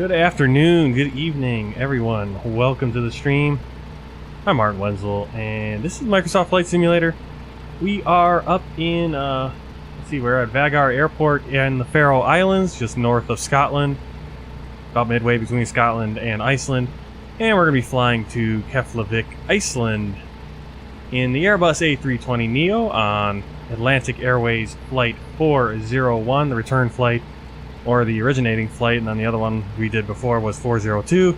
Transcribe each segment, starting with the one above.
Good afternoon, good evening, everyone. Welcome to the stream. I'm Martin Wenzel, and this is Microsoft Flight Simulator. We are up in, let's see, we're at Vágar Airport in the Faroe Islands, just north of Scotland, about midway between Scotland and Iceland. And we're going to be flying to Keflavík, Iceland, in the Airbus A320neo on Atlantic Airways Flight 401, the return flight, or the originating flight, and then the other one we did before was 402.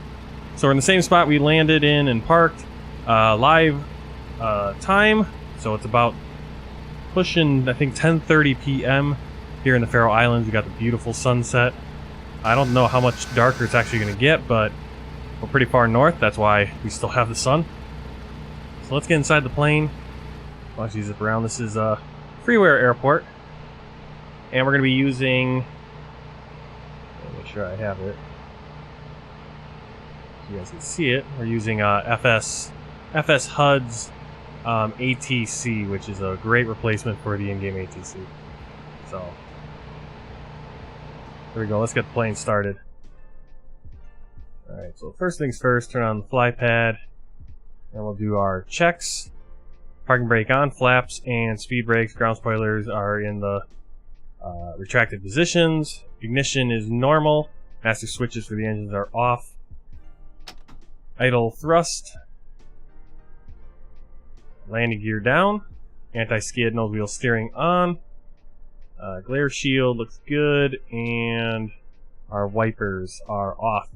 So we're in the same spot we landed in and parked. Live time, so it's about pushing, I think, 10:30 p.m. here in the Faroe Islands. We got the beautiful sunset. I don't know how much darker it's actually going to get, but we're pretty far north. That's why we still have the sun. So let's get inside the plane. I'll actually zip around. This is Freeware Airport, and we're going to be using. Make sure I have it so you guys can see it. We're using FS HUD's ATC, which is a great replacement for the in-game ATC. So there we go. Let's get the plane started. Alright, so first things first, turn on the fly pad, and we'll do our checks. Parking brake on, flaps and speed brakes. Ground spoilers are in the retracted positions. Ignition is normal. Master switches for the engines are off. Idle thrust. Landing gear down. Anti-skid nose wheel steering on. Glare shield looks good. And our wipers are off.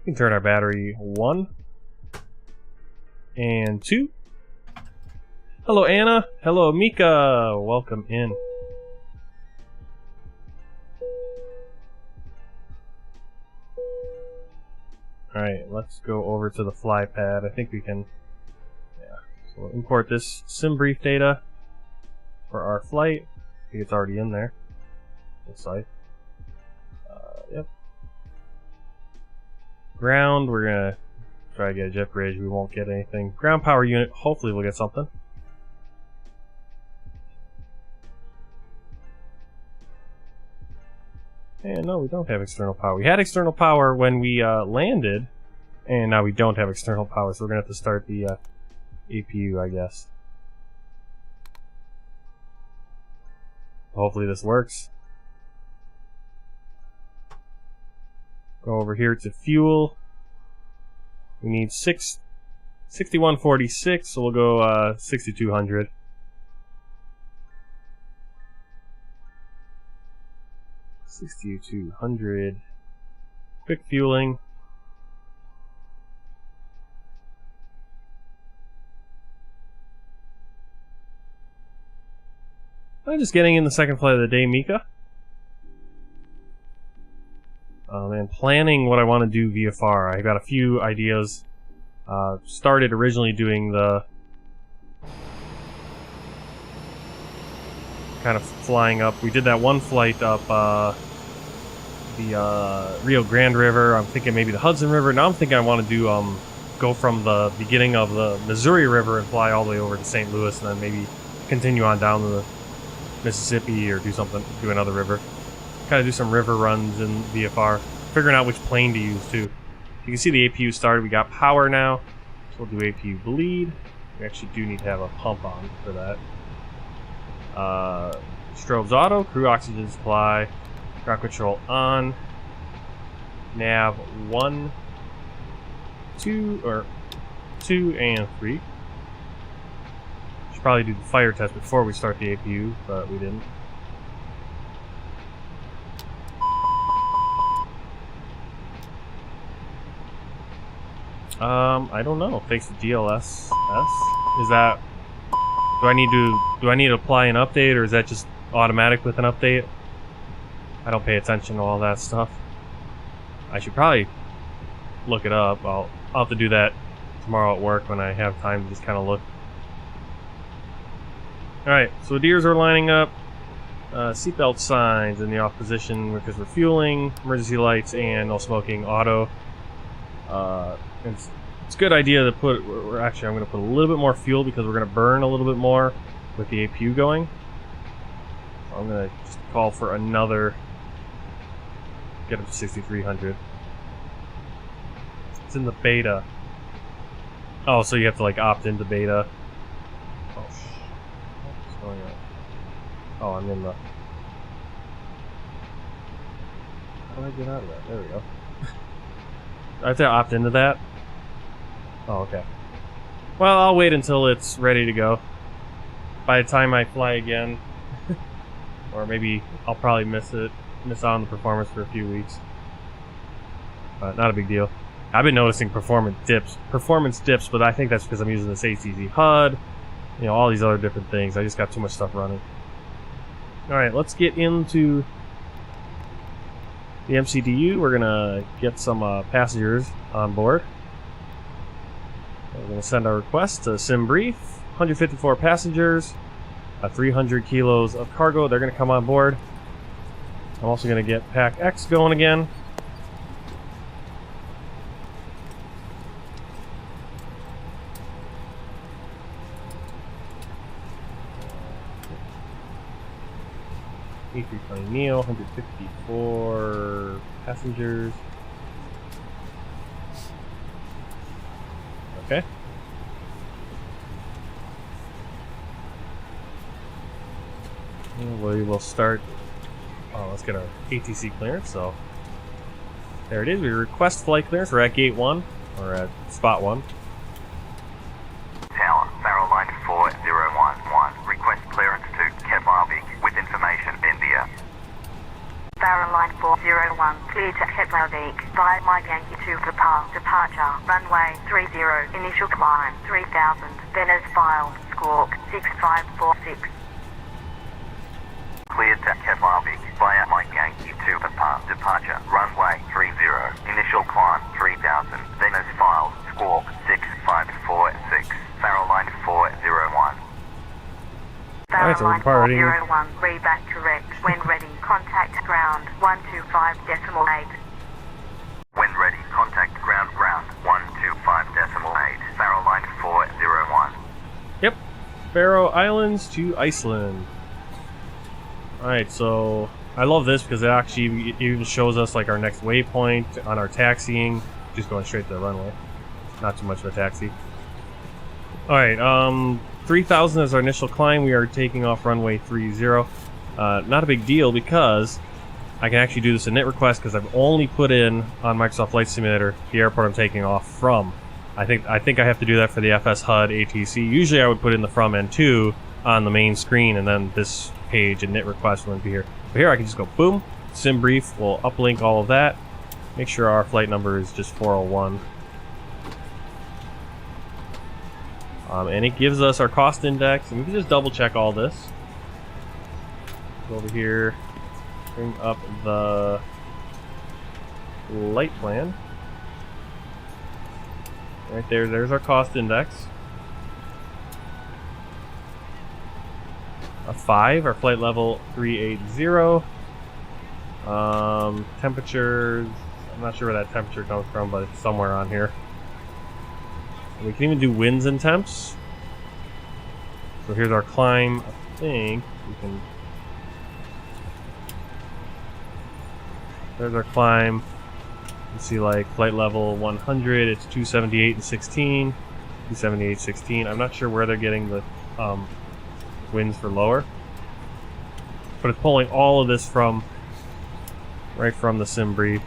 We can turn our battery 1 and 2. Hello Anna. Hello Mika. Welcome in. Alright, let's go over to the fly pad. I think we can, yeah. So we'll import this sim brief data for our flight. I think it's already in there. Looks like. Yep. Ground, we're gonna try to get a jet bridge. We won't get anything. Ground power unit, hopefully we'll get something. And no, we don't have external power. We had external power when we landed, and now we don't have external power, so we're going to have to start the APU, I guess. Hopefully this works. Go over here to fuel. We need 6146, so we'll go 6200. $6,200. Quick fueling. I'm just getting in the second flight of the day, Mika. And planning what I want to do VFR. I got a few ideas. Started originally doing the kind of flying up. We did that one flight up the Rio Grande River. I'm thinking maybe the Hudson River. Now I'm thinking I want to do go from the beginning of the Missouri River and fly all the way over to St. Louis, and then maybe continue on down to the Mississippi or do another river. Kind of do some river runs in VFR. Figuring out which plane to use too. You can see the APU started. We got power now, so we'll do APU bleed. We actually do need to have a pump on for that. Strobes auto, crew oxygen supply, ground control on, nav 1, 2, or 2 and 3. Should probably do the fire test before we start the APU, but we didn't. I don't know. Thanks to DLSS. Is that? Do I need to apply an update, or is that just automatic with an update? I don't pay attention to all that stuff. I should probably look it up. I'll have to do that tomorrow at work when I have time to just kind of look. Alright, so the deers are lining up. Seatbelt signs in the off position because we're fueling, emergency lights, and no smoking auto. It's a good idea to put. Actually, I'm going to put a little bit more fuel because we're going to burn a little bit more with the APU going. So I'm going to just call for another. Get up to 6,300. It's in the beta. Oh, so you have to like opt into beta. Oh, what's going on? Oh, I'm in the... How do I get out of that? There we go. I have to opt into that? Oh, okay. Well, I'll wait until it's ready to go. By the time I fly again, or maybe I'll probably miss out on the performance for a few weeks. But not a big deal. I've been noticing performance dips, but I think that's because I'm using this ACZ HUD, you know, all these other different things. I just got too much stuff running. Alright, let's get into the MCDU. We're gonna get some passengers on board. We're gonna send our request to SimBrief. 154 passengers, 300 kilos of cargo. They're gonna come on board. I'm also gonna get Pack X going again. A320neo, 154 passengers. Okay. And we will start. Oh, let's get our ATC clearance. So there it is. We request flight clearance. We're at gate 1 or at spot 1. Tower, Faroe line 4011. Request clearance to Keflavík with information India. Faroe line 401, clear to Keflavík via Mike Yankee 2 for departure, runway 30, initial climb 3000, then as filed, squawk 6546. Cleared to Keflavík via Mike Yankee 2 for departure, runway 30, initial climb 3000, then as filed, squawk 6546. Faroe line 401. Faroe so line departing. 401, reback correct. When ready, contact ground 125.8. When ready, contact ground 125.8. Faroe line 401. Yep. Faroe Islands to Iceland. Alright, so I love this because it actually even shows us like our next waypoint on our taxiing. Just going straight to the runway. Not too much of a taxi. Alright, 3,000 is our initial climb. We are taking off runway 30. Not a big deal because I can actually do this in init request because I've only put in on Microsoft Flight Simulator the airport I'm taking off from. I think I have to do that for the FS HUD ATC. Usually I would put in the from and to on the main screen, and then this page init request wouldn't be here. But here I can just go boom, SimBrief will uplink all of that. Make sure our flight number is just 401. And it gives us our cost index, and we can just double check all this. Go over here, bring up the flight plan. Right there, there's our cost index. A 5, our flight level 380. Temperatures, I'm not sure where that temperature comes from, but it's somewhere on here. And we can even do winds and temps. So here's our climb. I think we can. There's our climb. You see, like flight level 100, it's 278 and 16, 278, 16. I'm not sure where they're getting the winds for lower, but it's pulling all of this from right from the SimBrief.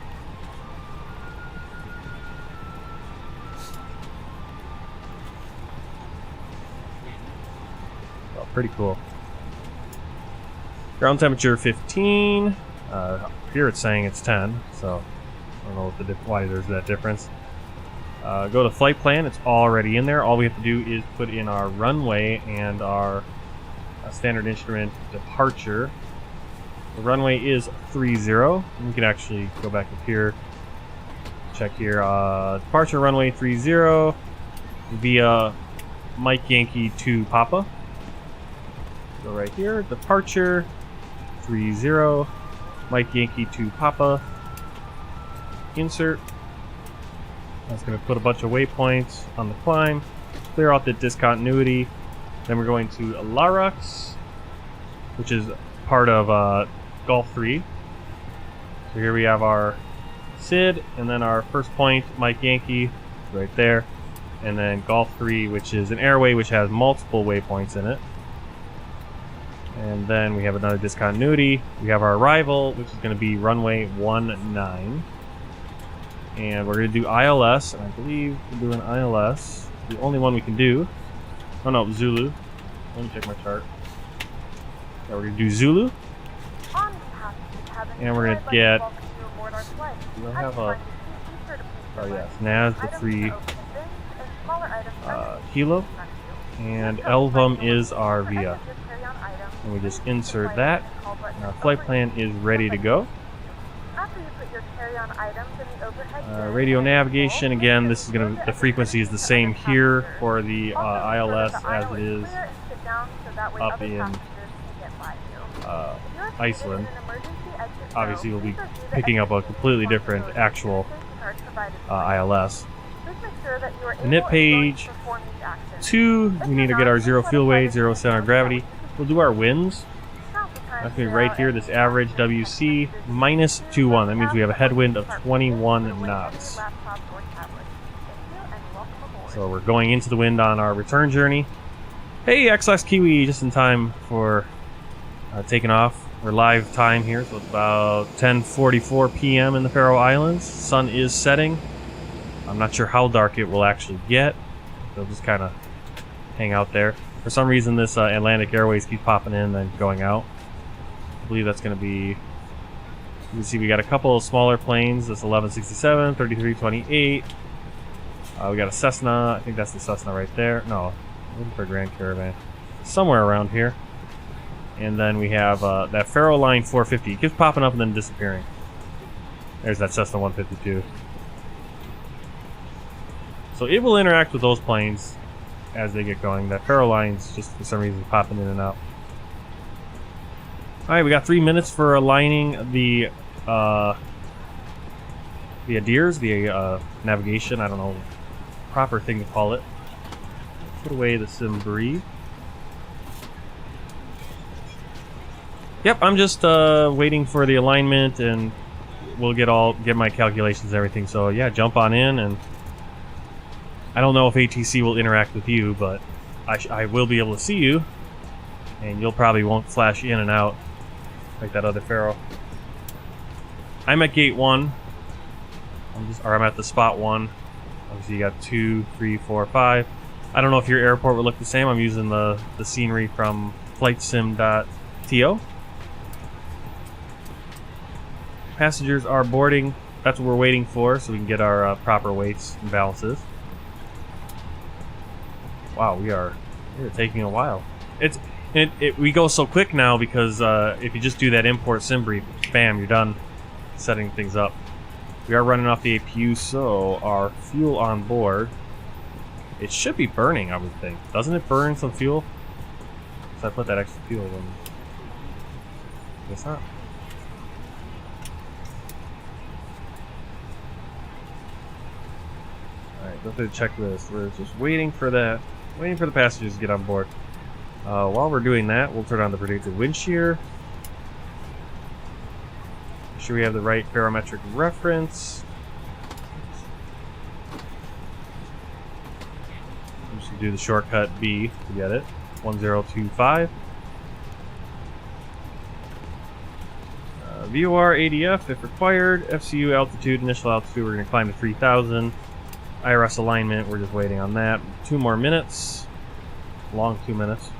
Oh, pretty cool. Ground temperature 15. Here it's saying it's 10, so I don't know what why there's that difference. Go to flight plan. It's already in there. All we have to do is put in our runway and our standard instrument departure. The runway is 30. We can actually go back up here. Check here. Departure runway 30 via Mike Yankee 2 Papa. Go right here. Departure 30 Mike Yankee 2 Papa. Insert. That's going to put a bunch of waypoints on the climb. Clear out the discontinuity. Then we're going to Larux, which is part of Gulf 3. So here we have our Sid, and then our first point, Mike Yankee, right there. And then Golf 3, which is an airway which has multiple waypoints in it. And then we have another discontinuity. We have our arrival, which is going to be runway 19. And we're going to do ILS, and I believe we're doing ILS. The only one we can do. Oh no, Zulu. Let me check my chart. Yeah, we're going to do Zulu. And we're going to get... Do I have a... Oh yes, NAS the 3 Kilo. And Elvum is our VIA. And we just insert that. And our flight plan is ready to go. Radio navigation, again, this is going to, the frequency is the same here for the ILS as it is up in Iceland. Obviously, we'll be picking up a completely different actual ILS. Init page 2, we need to get our 0 fuel weight, 0 center of gravity. We'll do our winds. That's going to be right here, this average WC minus 21. That means we have a headwind of 21 knots. So we're going into the wind on our return journey. Hey, XLS Kiwi, just in time for taking off. We're live time here, so it's about 10:44 p.m. in the Faroe Islands. Sun is setting. I'm not sure how dark it will actually get. They'll just kind of hang out there. For some reason, this Atlantic Airways keeps popping in and then going out. I believe that's going to be... You can see we got a couple of smaller planes. This 1167, 3328. We got a Cessna. I think that's the Cessna right there. No, I'm looking for a Grand Caravan. Somewhere around here. And then we have that Faroe Line 450. It keeps popping up and then disappearing. There's that Cessna 152. So it will interact with those planes as they get going. That Faroe Line's just for some reason popping in and out. Alright, we got 3 minutes for aligning the ADIRS, the navigation, I don't know, proper thing to call it. Put away the sim breathe. Yep, I'm just waiting for the alignment, and we'll get my calculations and everything. So yeah, jump on in, and I don't know if ATC will interact with you, but I will be able to see you, and you'll probably won't flash in and out like that other Faroe. I'm at gate 1. I'm at the spot 1. Obviously you got 2, 3, 4, 5. I don't know if your airport will look the same. I'm using the scenery from flightsim.to. Passengers are boarding. That's what we're waiting for, so we can get our proper weights and balances. Wow, we're taking a while. We go so quick now because if you just do that import sim brief, bam, you're done setting things up. We are running off the APU, so our fuel on board, it should be burning, I would think. Doesn't it burn some fuel? So I put that extra fuel in. Guess not. Alright, go through the checklist. We're just waiting for the passengers to get on board. While we're doing that, we'll turn on the predicted wind shear. Make sure we have the right barometric reference. I'm just going to do the shortcut B to get it. 1025. VOR ADF if required. FCU altitude, initial altitude, we're going to climb to 3000. IRS alignment, we're just waiting on that. 2 more minutes. Long 2 minutes.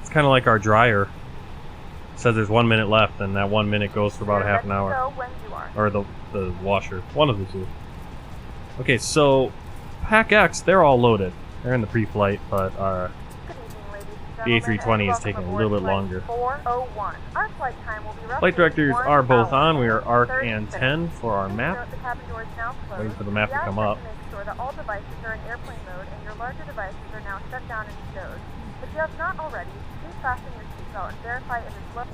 It's kind of like our dryer. It says there's 1 minute left, and that 1 minute goes for about a half an hour. Or the washer. One of the two. Okay, so Pack X, they're all loaded. They're in the pre-flight, but our the A320 is taking a little bit longer. Flight directors are both on. We are ARC and 10 for our map. Waiting for the map to come up. All devices are in airplane mode and your larger devices are now shut down and stowed. If you have not already, please fasten your seatbelt and verify it is low.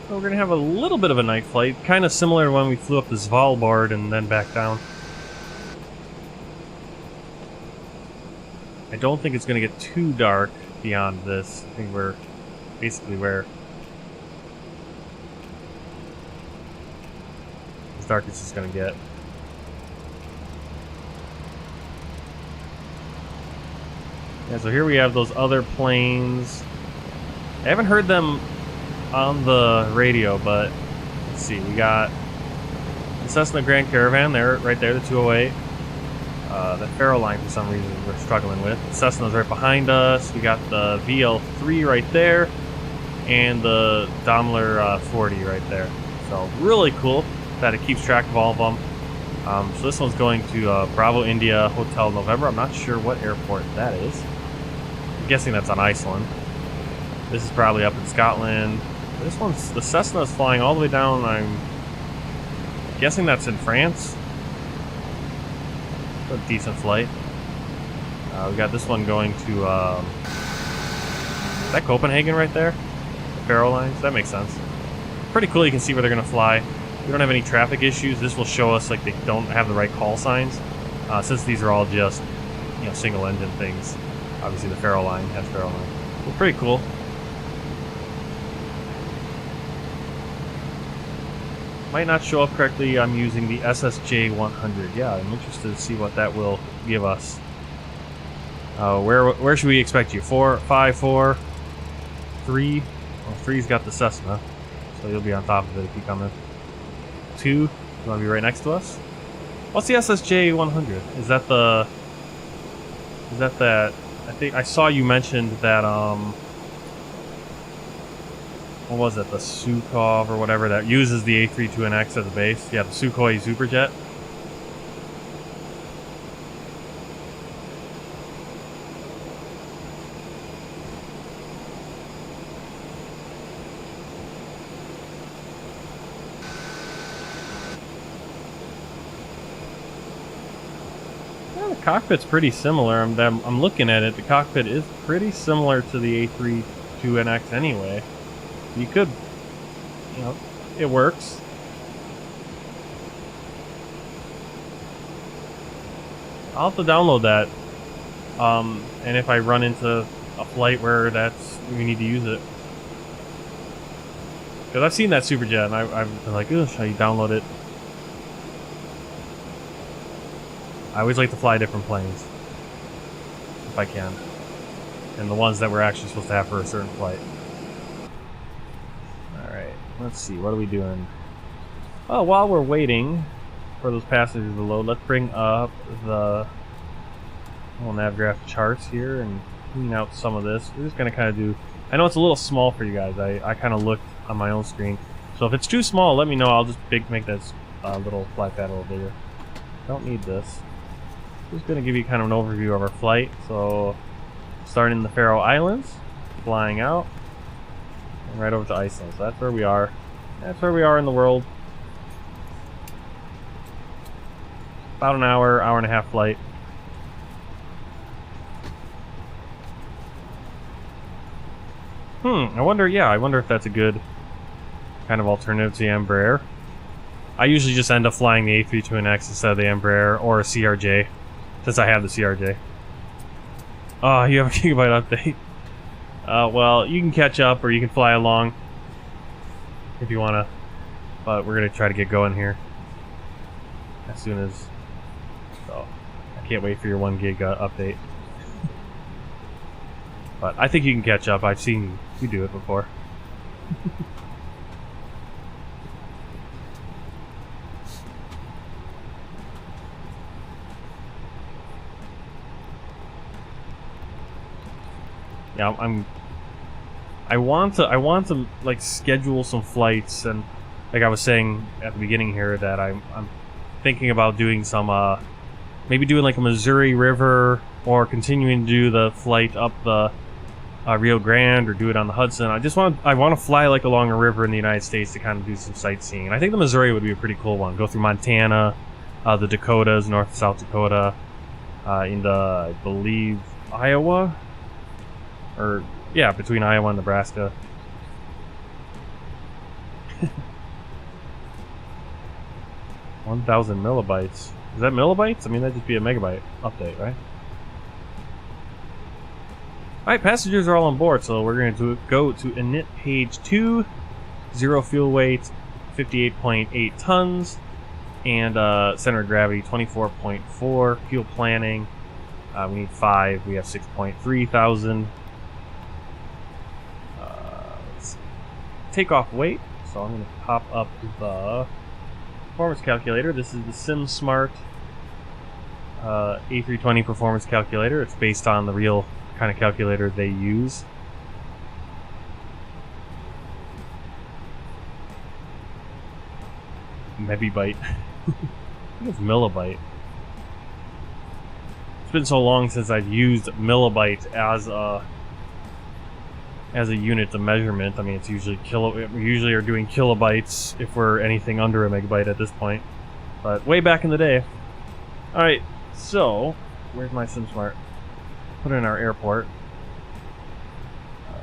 So we're going to have a little bit of a night flight, kind of similar to when we flew up to Svalbard and then back down. I don't think it's going to get too dark beyond this. I think we're basically where as dark as it's gonna get. Yeah, so here we have those other planes. I haven't heard them on the radio, but let's see. We got the Cessna Grand Caravan there, right there, the 208. The Faroe line for some reason we're struggling with. The Cessna's right behind us. We got the VL3 right there, and the Daimler 40 right there. So really cool that it keeps track of all of them. So this one's going to Bravo India Hotel November. I'm not sure what airport that is. I'm guessing that's on Iceland. This is probably up in Scotland. This one's, the Cessna is flying all the way down. I'm guessing that's in France. A decent flight. We got this one going to, is that Copenhagen right there? The Faroe lines? That makes sense. Pretty cool, you can see where they're going to fly. We don't have any traffic issues. This will show us like they don't have the right call signs. Since these are all just, you know, single engine things. Obviously the Faroe line has Faroe line. Well, pretty cool. Might not show up correctly. I'm using the SSJ 100. Yeah, I'm interested to see what that will give us. Where should we expect you? 4, 5, 4, 3. Well, 3's got the Cessna, so you'll be on top of it if you come in. 2, you want to be right next to us? What's the SSJ 100? Is that the? Is that that? I think I saw you mentioned that. What was it? The Sukhov or whatever that uses the A32NX as a base. Yeah, the Sukhoi Superjet. Yeah, the cockpit's pretty similar. I'm looking at it. The cockpit is pretty similar to the A32NX anyway. You could, you know, it works. I'll have to download that. And if I run into a flight where we need to use it. Because I've seen that Superjet and I've been like, ugh, should I download it? I always like to fly different planes. If I can. And the ones that we're actually supposed to have for a certain flight. Let's see, what are we doing? Oh, while we're waiting for those passengers to load, let's bring up the little navgraph charts here and clean out some of this. We're just going to kind of do... I know it's a little small for you guys. I kind of looked on my own screen. So if it's too small, let me know. I'll just make that little flight pad a little bigger. Don't need this. Just going to give you kind of an overview of our flight. So, starting in the Faroe Islands, flying out. Right over to Iceland, so that's where we are. That's where we are in the world. About an hour and a half flight. I wonder if that's a good kind of alternative to the Embraer. I usually just end up flying the A32NX instead of the Embraer or a CRJ, since I have the CRJ. Oh, you have a gigabyte update. Well, you can catch up or you can fly along if you want to, but we're going to try to get going here as soon as, so I can't wait for your 1 gig update. But I think you can catch up. I've seen you do it before. Yeah, I want to like schedule some flights, and like I was saying at the beginning here that I'm thinking about doing some maybe doing like a Missouri River or continuing to do the flight up the Rio Grande or do it on the Hudson. I want to fly like along a river in the United States to kind of do some sightseeing. And I think the Missouri would be a pretty cool one. Go through Montana, the Dakotas, North and South Dakota, into I believe Iowa. Or, yeah, between Iowa and Nebraska. 1,000 millibytes. Is that millibytes? I mean, that'd just be a megabyte update, right? Alright, passengers are all on board, so we're going to go to init page 2, 0 fuel weight, 58.8 tons, and center of gravity 24.4, fuel planning, we need 5, we have 6.3 thousand. Let's see. Takeoff weight, so I'm going to pop up the performance calculator. This is the SimSmart A320 performance calculator. It's based on the real kind of calculator they use. Mebibyte. I think it's millibyte. It's been so long since I've used millibyte as a unit of measurement. I mean, it's usually we usually are doing kilobytes if we're anything under a megabyte at this point. But way back in the day. All right, so where's my SimSmart? Put in our airport.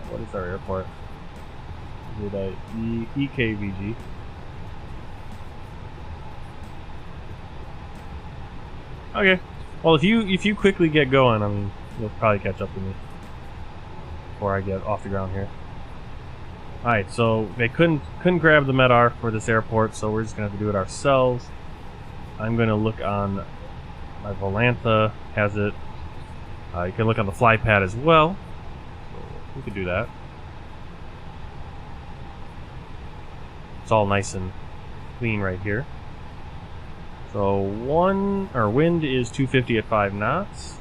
What is our airport? Is it EKVG? Okay. Well, if you quickly get going, I mean, you'll probably catch up to me before I get off the ground here. All right. So they couldn't grab the MEDAR for this airport, so we're just gonna have to do it ourselves. I'm gonna look on my Volantha. Has it? You can look on the FlyPad as well. So we could do that. It's all nice and clean right here. So wind is 250 at 5 knots.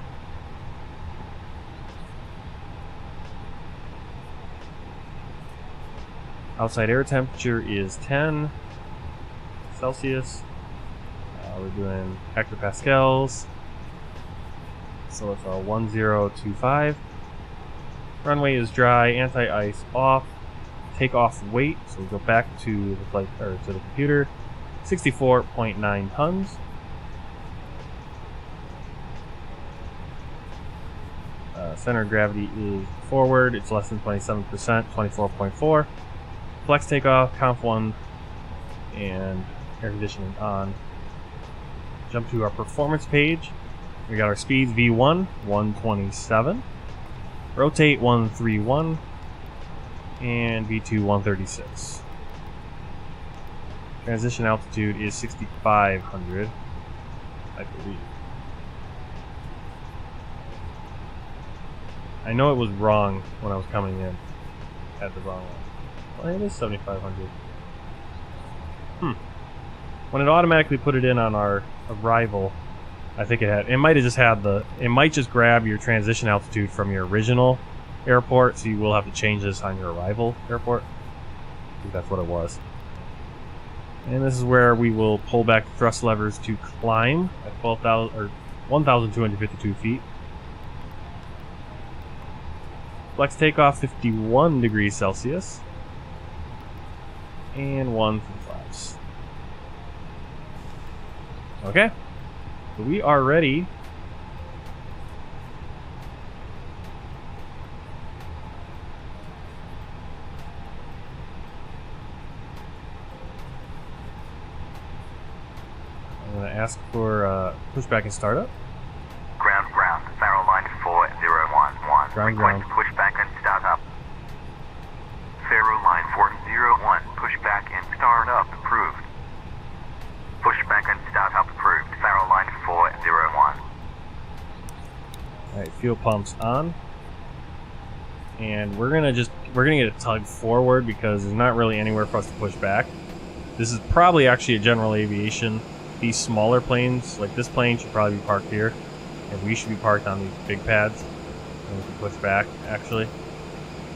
Outside air temperature is 10 Celsius. We're doing hectopascals. So it's a 1025. Runway is dry, anti-ice off. Takeoff weight, so we go back to the flight or to the computer. 64.9 tons. Center of gravity is forward. It's less than 27%, 24.4. Flex takeoff, conf 1, and air conditioning on. Jump to our performance page. We got our speeds V1, 127. Rotate, 131. And V2, 136. Transition altitude is 6,500, I believe. I know it was wrong when I was coming in. Had the wrong one. Well, it is 7,500. When it automatically put it in on our arrival, I think it might have just had it might just grab your transition altitude from your original airport, so you will have to change this on your arrival airport. I think that's what it was. And this is where we will pull back the thrust levers to climb at 1,252 feet. Flex takeoff 51 degrees Celsius. And 1 for the flaps. Okay. So we are ready. I'm going to ask for pushback and startup. Ground, Faroe line 4011. Ground. Pushback and startup. Faroe line 401. Pushback and startup approved. Pushback and startup approved. Faroe line 401. Alright, fuel pumps on. And we're gonna get a tug forward because there's not really anywhere for us to push back. This is probably actually a general aviation. These smaller planes, like this plane, should probably be parked here. And we should be parked on these big pads. And we can push back, actually.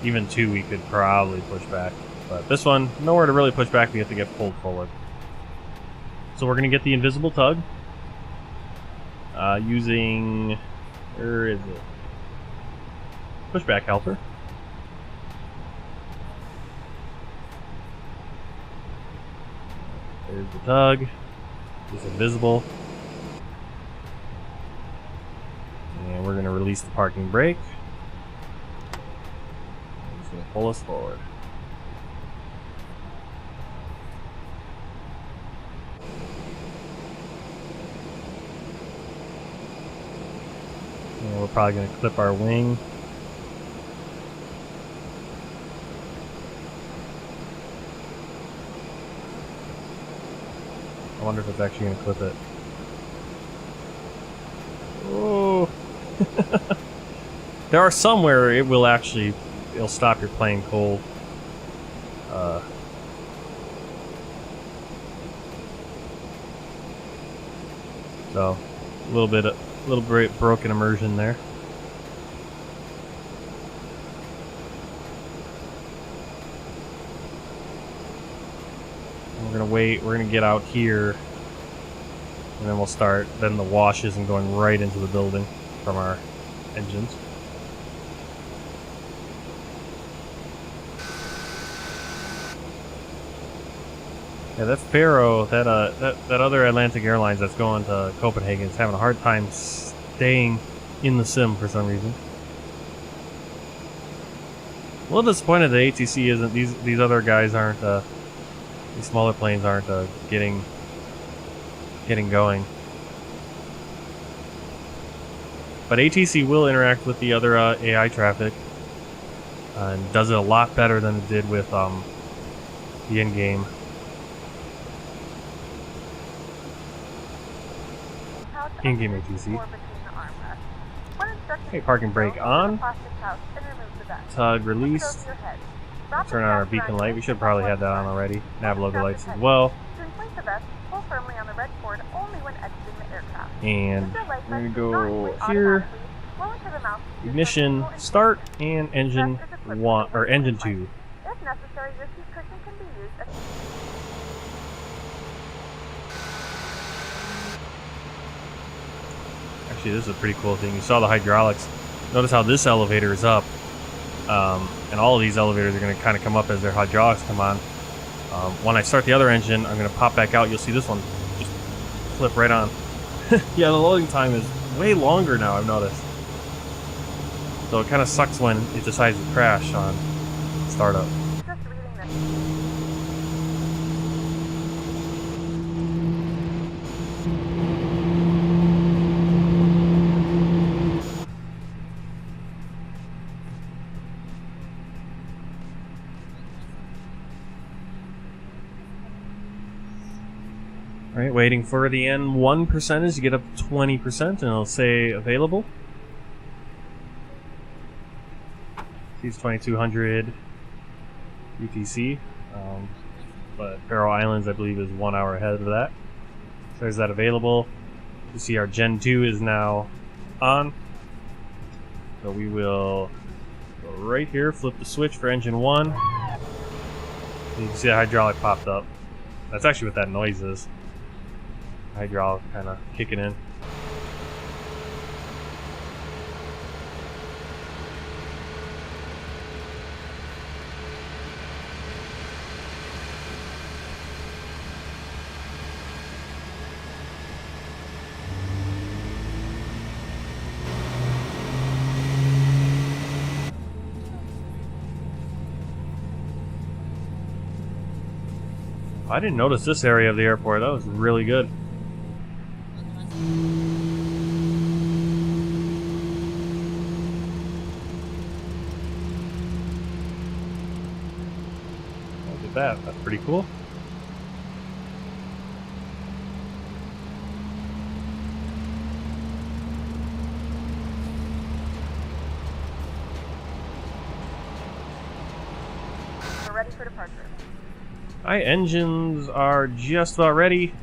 Even two, we could probably push back. But this one, nowhere to really push back, we have to get pulled forward. So we're going to get the invisible tug. Using... where is it? Pushback helper. There's the tug. It's invisible. And we're going to release the parking brake. It's going to pull us forward. And we're probably going to clip our wing I wonder if it's actually going to clip it. Oh. There are some where it will actually, it'll stop your plane cold. So, a little bit broken immersion there. We're gonna wait. We're gonna get out here, and then we'll start. Then the wash isn't going right into the building from our engines. Yeah, that Faroe, that other Atlantic Airlines that's going to Copenhagen is having a hard time staying in the sim for some reason. A little disappointed that ATC isn't. These other guys aren't. These smaller planes aren't getting going. But ATC will interact with the other AI traffic and does it a lot better than it did with the in-game. In-game ATC. Okay, parking brake on. Tug released. Turn on our beacon light. We should probably have that on already. Nav logo lights as well. And we're going to go here. Ignition, start, and engine 1 or engine 2. If necessary, your seat cushion can be used as Actually, this is a pretty cool thing. You saw the hydraulics. Notice how this elevator is up. And all of these elevators are going to kind of come up as their hydraulics come on. When I start the other engine, I'm going to pop back out. You'll see this one just flip right on. Yeah, the loading time is way longer now, I've noticed. So it kind of sucks when it decides to crash on startup. just reading this. Alright, waiting for the N1 percentage to get up to 20%, and it'll say available. These 2200 UTC, but Faroe Islands, I believe, is 1 hour ahead of that. So there's that available. You see our Gen 2 is now on. So we will go right here, flip the switch for engine 1. And you can see the hydraulic popped up. That's actually what that noise is. Hydraulic kind of kicking in. I didn't notice this area of the airport. That was really good. Look at that. That's pretty cool. We're ready for departure. Alright, engines are just about ready.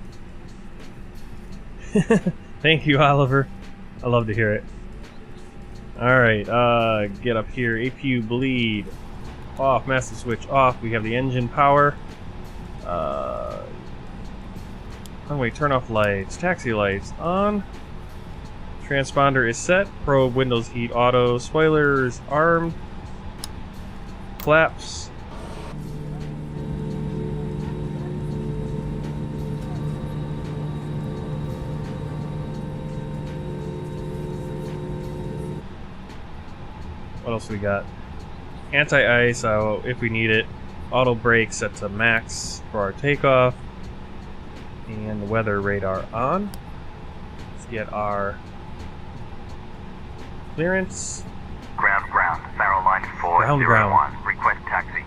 Thank you, Oliver. I love to hear it. Alright, get up here. APU bleed off, master switch off. We have the engine power. Runway turn off lights, taxi lights on. Transponder is set. Probe windows heat auto. Spoilers armed. Flaps. What else we got? Anti-ice, if we need it. Auto brake set to max for our takeoff. And the weather radar on. Let's get our clearance. Ground, Faroe line 401. Ground. Request taxi.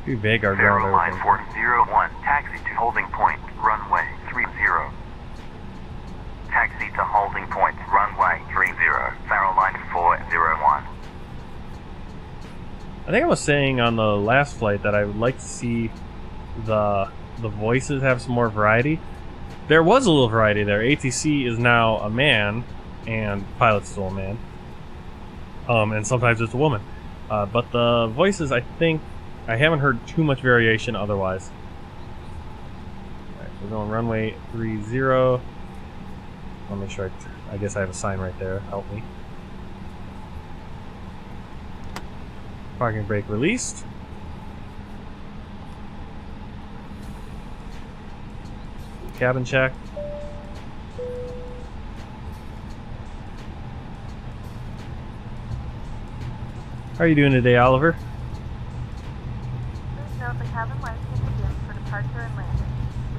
Pretty big our Faroe ground line over. 401. Taxi to holding point. Runway to holding point, runway 30, Faroe line 401. I think I was saying on the last flight that I would like to see the voices have some more variety. There was a little variety there. ATC is now a man, and pilot's still a man. And sometimes it's a woman. But the voices, I think, I haven't heard too much variation otherwise. Alright, we're going runway 30. I'll make sure I guess I have a sign right there. Help me. Parking brake released. Cabin check. How are you doing today, Oliver? Please note the cabin lights will begin for departure and landing.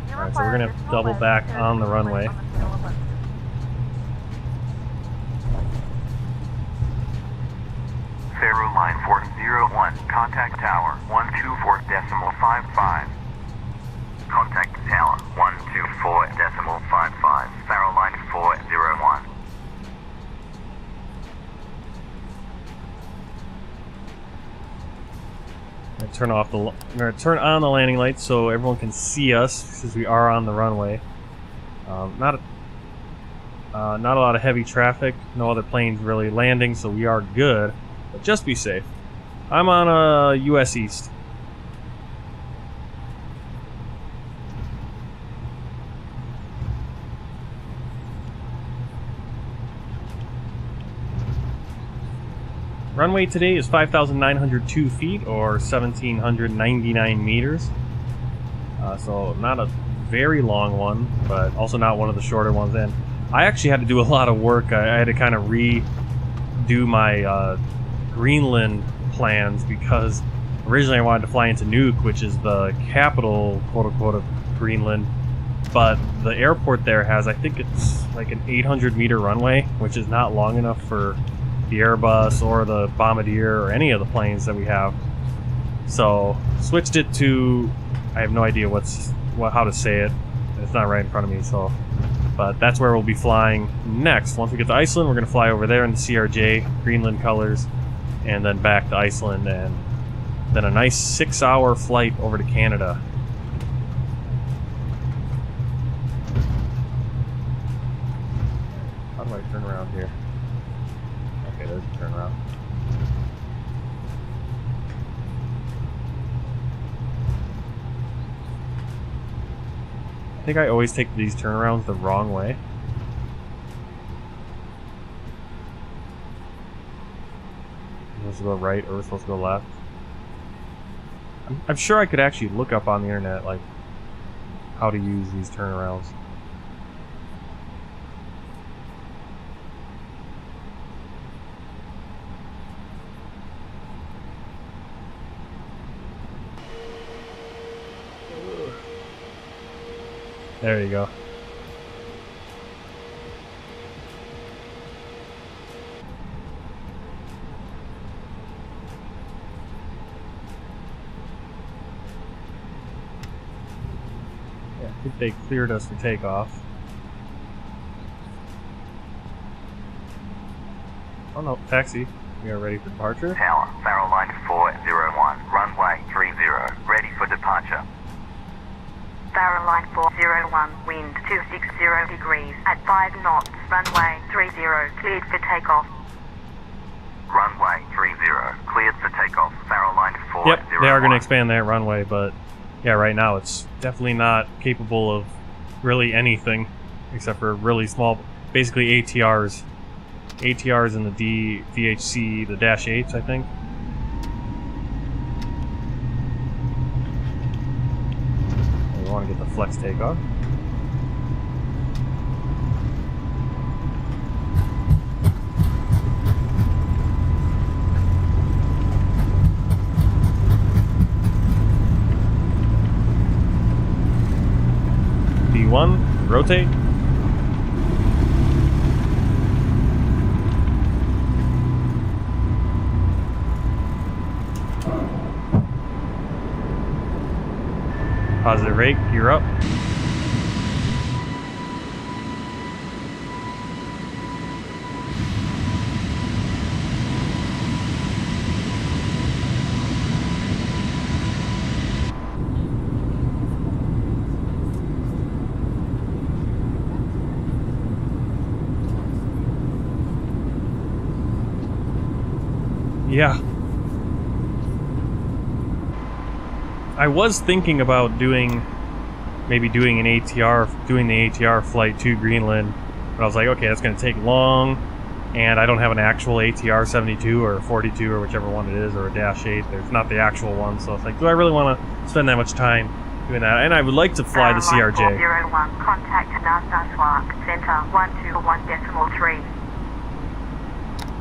If you Alright, so we're going to have to require double additional back lights, there on the is a runway. light on the tail above you. Faroe line 401, contact tower 124.55. Contact tower 124.55, Faroe line 401. I'm gonna turn on the landing lights so everyone can see us since we are on the runway. Not a lot of heavy traffic, no other planes really landing, so we are good. But just be safe. I'm on US East. Runway today is 5,902 feet, or 1,799 meters. So not a very long one, but also not one of the shorter ones. And I actually had to do a lot of work. I had to kind of redo my Greenland plans because originally I wanted to fly into Nuuk, which is the capital, quote-unquote, of Greenland. But the airport there has, I think it's like an 800-meter runway, which is not long enough for the Airbus or the Bombardier or any of the planes that we have. So switched it to, I have no idea how to say it. It's not right in front of me. So, but that's where we'll be flying next. Once we get to Iceland, we're going to fly over there in the CRJ, Greenland colors, and then back to Iceland, and then a nice 6-hour flight over to Canada. How do I turn around here? Okay, there's a turnaround. I think I always take these turnarounds the wrong way. We're supposed to go right or we're supposed to go left. I'm sure I could actually look up on the internet like how to use these turnarounds. There you go. Yeah, I think they cleared us for takeoff. Oh no, taxi. We are ready for departure. Tower, Faroe line 401, runway 30, ready for departure. Faroe line 401, wind 260 degrees at 5 knots, runway 30, cleared for takeoff. Runway 30, cleared for takeoff, Faroe line 401. Yep, they are going to expand that runway, but yeah, right now it's definitely not capable of really anything except for really small, basically ATRs. ATRs in the DHC, the Dash 8s, I think. We want to get the flex takeoff. B1, rotate. Positive rate, gear up. Yeah. I was thinking about maybe doing the ATR flight to Greenland, but I was like, okay, that's going to take long, and I don't have an actual ATR 72 or 42 or whichever one it is, or a Dash 8. There's not the actual one, so it's like, do I really want to spend that much time doing that? And I would like to fly the CRJ. 401, contact Sørvágur, center 121.3.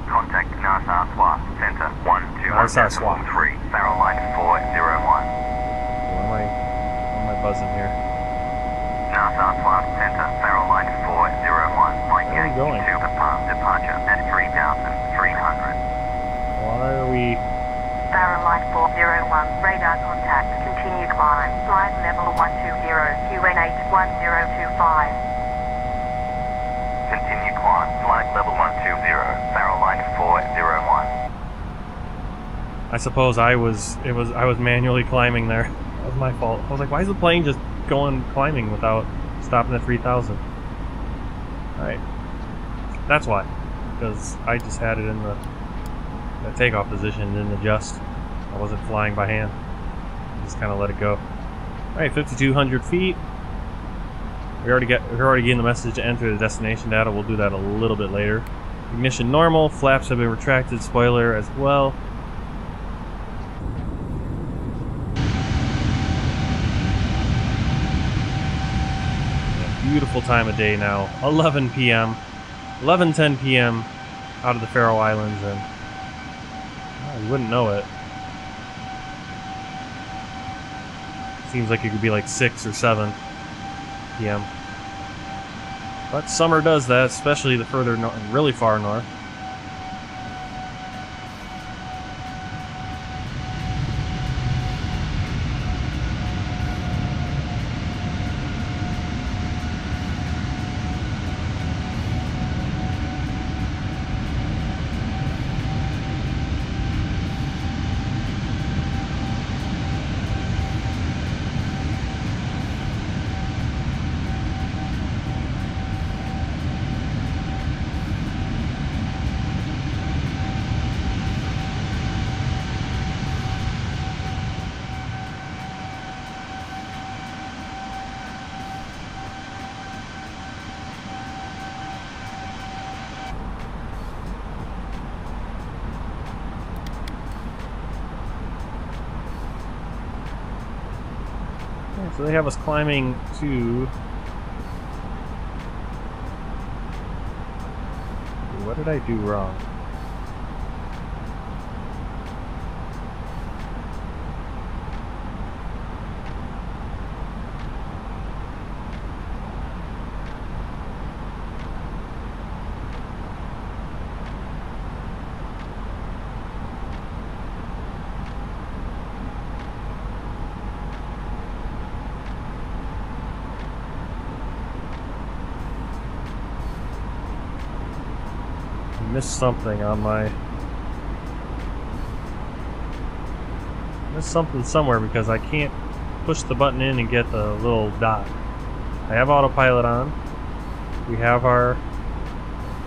Contact Sørvágur, center 121.3. Faroe line 401. Why am I buzzing here? Sørvágur, center Faroe line 401. Mike Where are we going? Yankee 2 departure at 3,300. Why are we... Faroe line 401, radar contact, continue climb, flight level 120, QN8 1025. Continue climb, flight level 120, Faroe line 401. I suppose I was manually climbing there. That was my fault. I was like, why is the plane just going climbing without stopping at 3,000? Alright. That's why. Because I just had it in the takeoff position and didn't adjust. I wasn't flying by hand. I just kind of let it go. Alright, 5,200 feet. We're already getting the message to enter the destination data. We'll do that a little bit later. Ignition normal. Flaps have been retracted. Spoiler as well. Beautiful time of day now. 11 p.m. 11:10 p.m. out of the Faroe Islands, and you wouldn't know it. Seems like it could be like 6 or 7 p.m. But summer does that, especially the further really far north. So they have us climbing to... What did I do wrong? Missed something on my... Missed something somewhere because I can't push the button in and get the little dot. I have autopilot on. We have our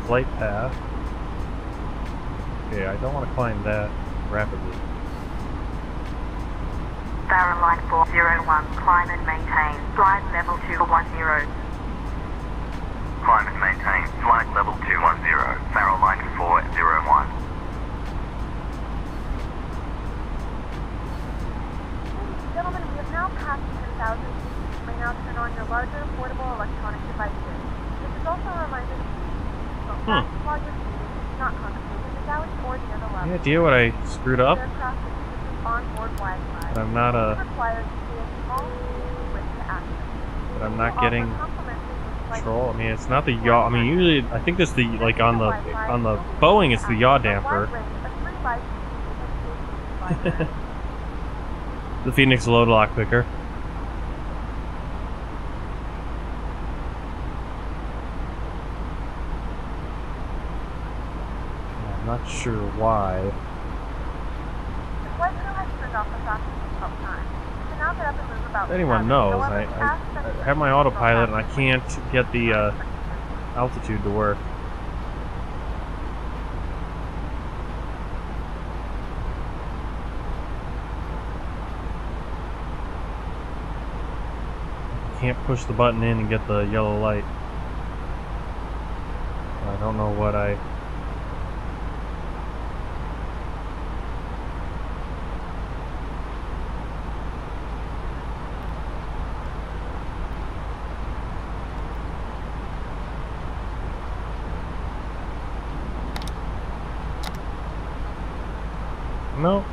flight path. Okay, I don't want to climb that rapidly. Faroe line 401, climb and maintain, flight level 210. Climb and maintain, flight level 210, Faroe line 401. Gentlemen, we have now passed 10,000 feet. You may now turn on your larger portable electronic devices. This is also a reminder to you don't fast while you're seated, do not contemplate in the galley or near the level. Any idea what I screwed up? Aircraft with onboard Wi-Fi. But I'm not required to see a small switch to action. But I'm not getting control. I mean, it's not the yaw. I mean, usually I think this the like on the Boeing it's the yaw damper. The Phoenix load lock picker. I'm not sure why. The flight crew has turned off the fastest up time. You can now get up and move about. If anyone knows, I have my autopilot and I can't get the altitude to work. can't push the button in and get the yellow light. I don't know what I... No.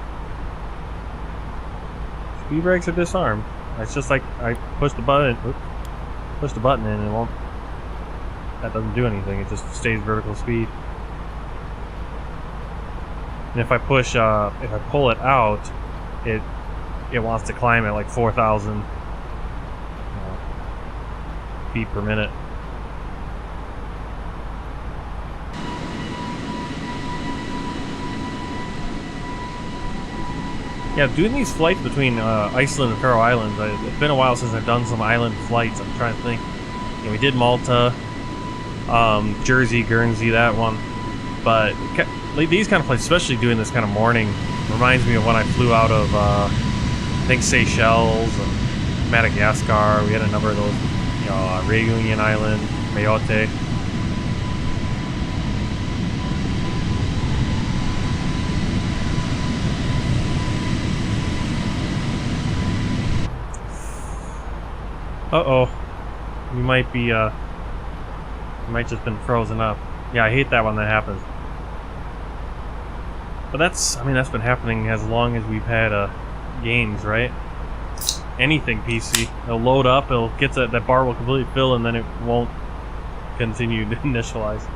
Speed brakes are disarmed. It's just like I push the button, push the button in, and it won't. That doesn't do anything. It just stays vertical speed. And if I push, if I pull it out, it wants to climb at like 4,000 feet per minute. Yeah, doing these flights between Iceland and Faroe Islands, it's been a while since I've done some island flights. I'm trying to think. You know, we did Malta, Jersey, Guernsey, that one. But these kind of flights, especially doing this kind of morning, reminds me of when I flew out of, I think, Seychelles and Madagascar. We had a number of those, you know, Reunion Island, Mayotte. Uh-oh. You might be, you might just been frozen up. Yeah, I hate that when that happens. But that's, I mean, that's been happening as long as we've had, games, right? Anything PC. It'll load up, it'll get to, that bar will completely fill, and then it won't continue to initialize.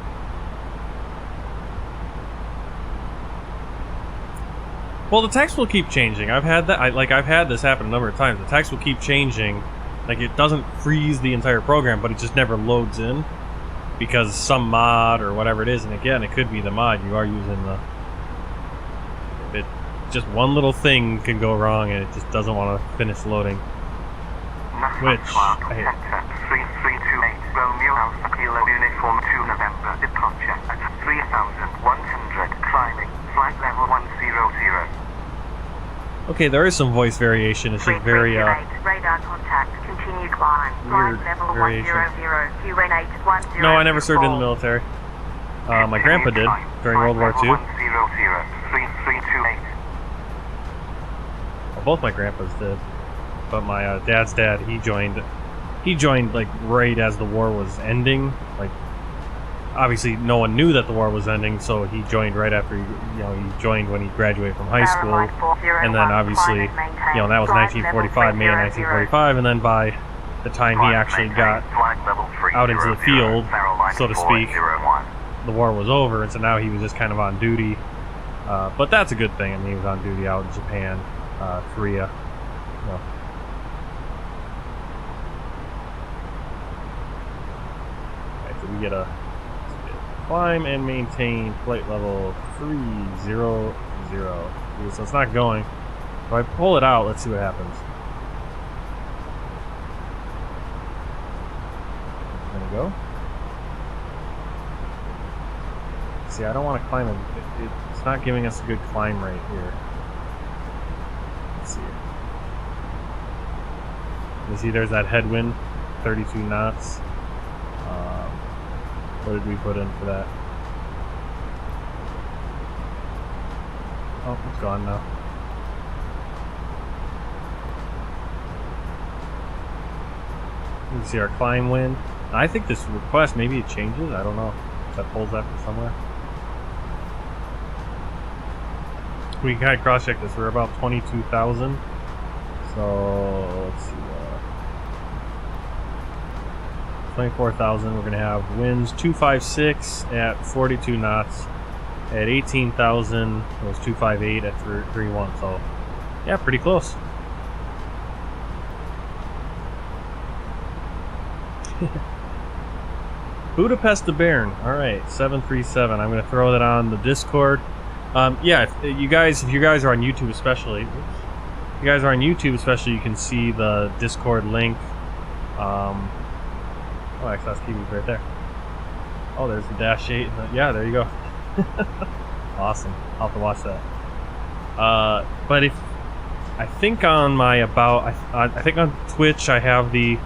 Well, the text will keep changing. I've had that, I've had this happen a number of times. The text will keep changing. Like, it doesn't freeze the entire program, but it just never loads in because some mod or whatever it is. And again, it could be the mod you are using. Just one little thing can go wrong and it just doesn't want to finish loading. Which I hate. 3328 Romeo Alpha Kilo Uniform 2 November departure at 3,100 climbing flight level 100. Okay, there is some voice variation. It's just very radar contact. Continue climb. Weird Flight level variation. 100. UN810. No, I never served in the military. My grandpa did during World War II. 3328. Well, both my grandpas did, but my dad's dad, he joined like right as the war was ending. Like, obviously no one knew that the war was ending, so he joined right after he joined when he graduated from high school, and then obviously, you know, that was 1945, May of 1945, and then by the time he actually got out into the field, so to speak, the war was over, and so now he was just kind of on duty. But that's a good thing. I mean, he was on duty out in Japan, Korea. You know. Okay, so we get a climb and maintain flight level 300. So it's not going. If I pull it out, let's see what happens. There we go. See, I don't want to climb it. It's not giving us a good climb rate here. Let's see. You see, there's that headwind, 32 knots. What did we put in for that? Oh, it's gone now. You can see our climb wind. I think this request, maybe it changes. I don't know if that pulls that from somewhere. We can kind of cross-check this. We're about 22,000. So, let's see. 24,000. We're going to have winds 256 at 42 knots. At 18,000, it was 258 at 31. So, yeah, pretty close. Budapest to Bern. All right, 737. I'm going to throw that on the Discord. Yeah, if you guys are on YouTube, especially, you can see the Discord link. Oh, XS TV's right there. Oh, there's the Dash 8. Yeah, there you go. Awesome. I'll have to watch that. But if I think on my I think on Twitch I have the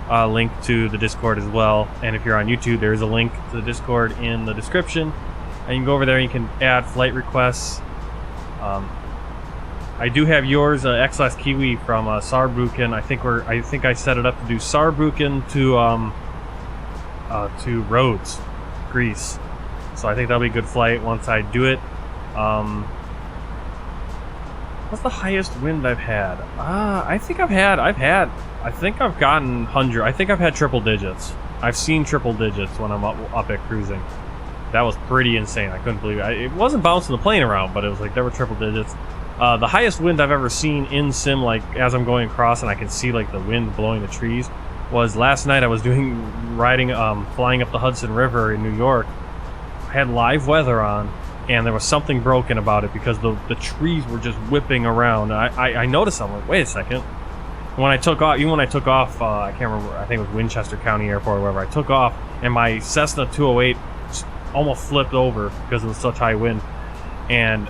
link to the Discord as well. And if you're on YouTube, there is a link to the Discord in the description. And you can go over there and you can add flight requests. I do have yours, X-Last Kiwi from Sørvágur. I think I set it up to do Sørvágur to Rhodes, Greece. So I think that'll be a good flight once I do it. What's the highest wind I've had? I think I've gotten 100. I think I've had triple digits. I've seen triple digits when I'm up at cruising. That was pretty insane. I couldn't believe it. It wasn't bouncing the plane around, but it was like there were triple digits. The highest wind I've ever seen in sim, like as I'm going across and I can see like the wind blowing the trees, was last night. I was flying up the Hudson River in New York. I had live weather on, and there was something broken about it because the trees were just whipping around. I noticed, I'm like, wait a second. When I took off, I can't remember, I think it was Winchester County Airport or wherever, I took off, and my Cessna 208 almost flipped over because it was such high wind. And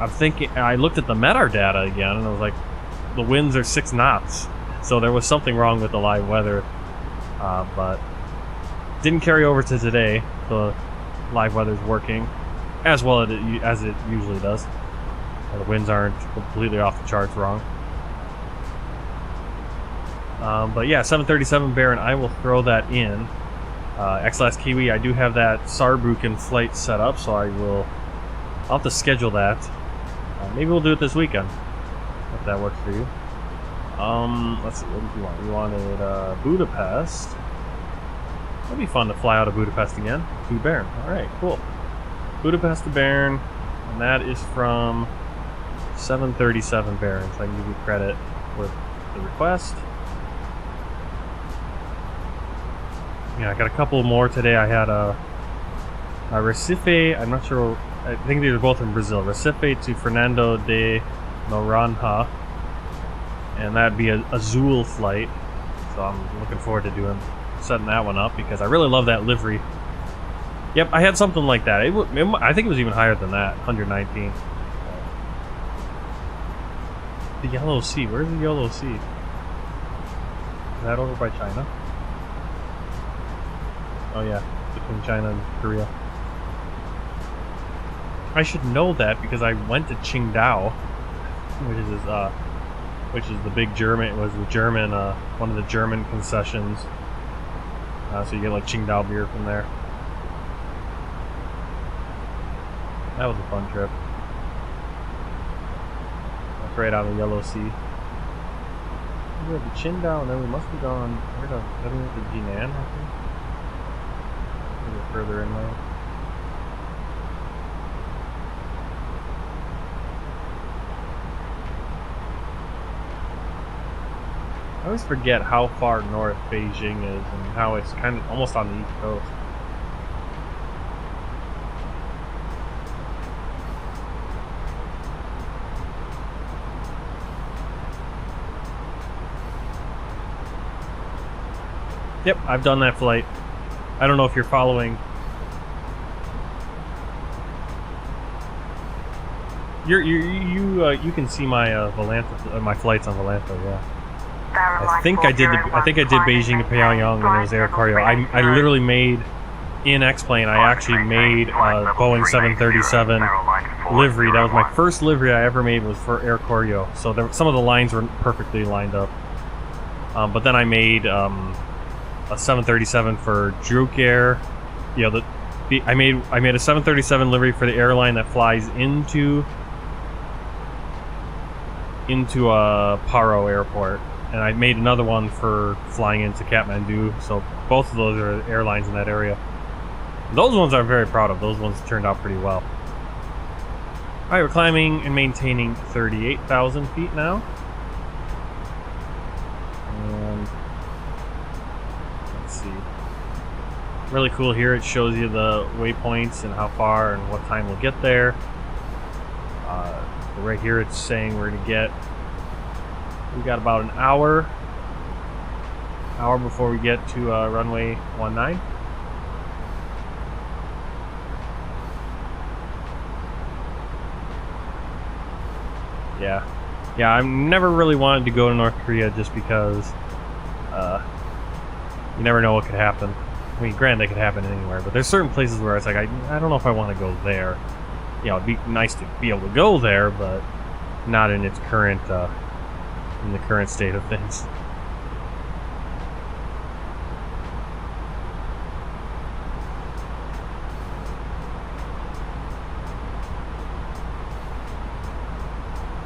I'm thinking, I looked at the METAR data again, and I was like, the winds are 6 knots. So there was something wrong with the live weather, but didn't carry over to today. The live weather's working as well as it usually does. The winds aren't completely off the charts wrong. But yeah, 737 Baron, I will throw that in. X-Last Kiwi, I do have that Sørvágur flight set up, so I'll have to schedule that. Maybe we'll do it this weekend, if that works for you. Let's see, what did you want? You wanted Budapest. That'd be fun to fly out of Budapest again to Bern. Alright, cool. Budapest to Bern, and that is from 737 Baron, so I can give you credit with the request. Yeah, I got a couple more today. I had a Recife, I'm not sure, I think these are both in Brazil. Recife to Fernando de Noronha, and that'd be a Azul flight. So I'm looking forward to setting that one up because I really love that livery. Yep, I had something like that. I think it was even higher than that, 119. The Yellow Sea, where's the Yellow Sea? Is that over by China? Oh yeah, between China and Korea. I should know that because I went to Qingdao, which is the big German. It was the German, one of the German concessions. So you get like Qingdao beer from there. That was a fun trip. That's right out of the Yellow Sea. We have the Qingdao, and then we must have gone. Where to Jinan, I think. A little further inland. I always forget how far north Beijing is and how it's kind of almost on the east coast. Yep, I've done that flight. I don't know if you're following. You can see my Volanta, my flights on Volanta, yeah. I think I did Beijing to Pyongyang, and it was Air Koryo. I literally made in X-Plane. I actually made Boeing 737 livery. That was my first livery I ever made, was for Air Koryo. So some of the lines were perfectly lined up. But then I made a 737 for Druk Air. You know, I made a 737 livery for the airline that flies into Faroe Airport. And I made another one for flying into Kathmandu, so both of those are airlines in that area. Those ones I'm very proud of. Those ones turned out pretty well. Alright, we're climbing and maintaining 38,000 feet now. And let's see. Really cool here. It shows you the waypoints and how far and what time we'll get there. Right here it's saying we're going to get... We got about an hour before we get to runway 19. Yeah, I never really wanted to go to North Korea just because you never know what could happen. I mean, granted, they could happen anywhere, but there's certain places where it's like, I don't know if I want to go there. You know, it'd be nice to be able to go there, but not in its current, in the current state of things.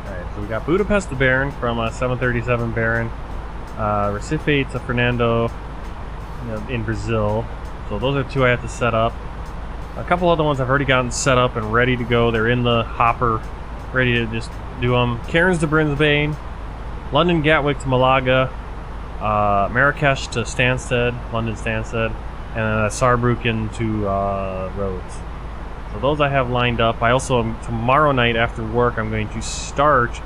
Alright, so we got Budapest to Baron from 737 Baron, Recife to Fernando in Brazil. So those are two I have to set up. A couple other ones I've already gotten set up and ready to go. They're in the hopper, ready to just do them. Cairns to Brisbane, London Gatwick to Malaga, Marrakesh to Stansted, London Stansted, and Saarbrücken to Rhodes. So those I have lined up. I also, tomorrow night after work, I'm going to start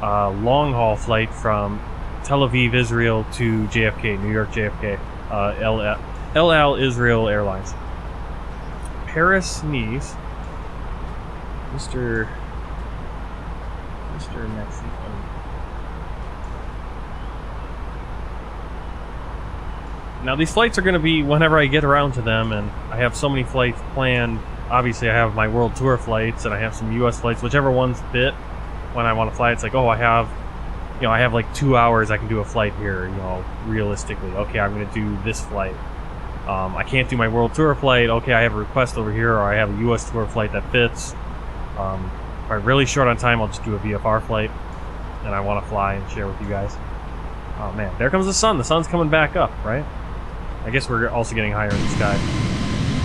a long haul flight from Tel Aviv, Israel to JFK, New York JFK, El Al Israel Airlines. Paris, Nice, Mr. Next. Now these flights are going to be whenever I get around to them, and I have so many flights planned. Obviously, I have my world tour flights, and I have some U.S. flights, whichever ones fit. When I want to fly, it's like, oh, I have like 2 hours I can do a flight here. You know, realistically, okay, I'm going to do this flight. I can't do my world tour flight. Okay, I have a request over here, or I have a U.S. tour flight that fits. If I'm really short on time, I'll just do a VFR flight, and I want to fly and share with you guys. Oh man, there comes the sun. The sun's coming back up, right? I guess we're also getting higher in the sky.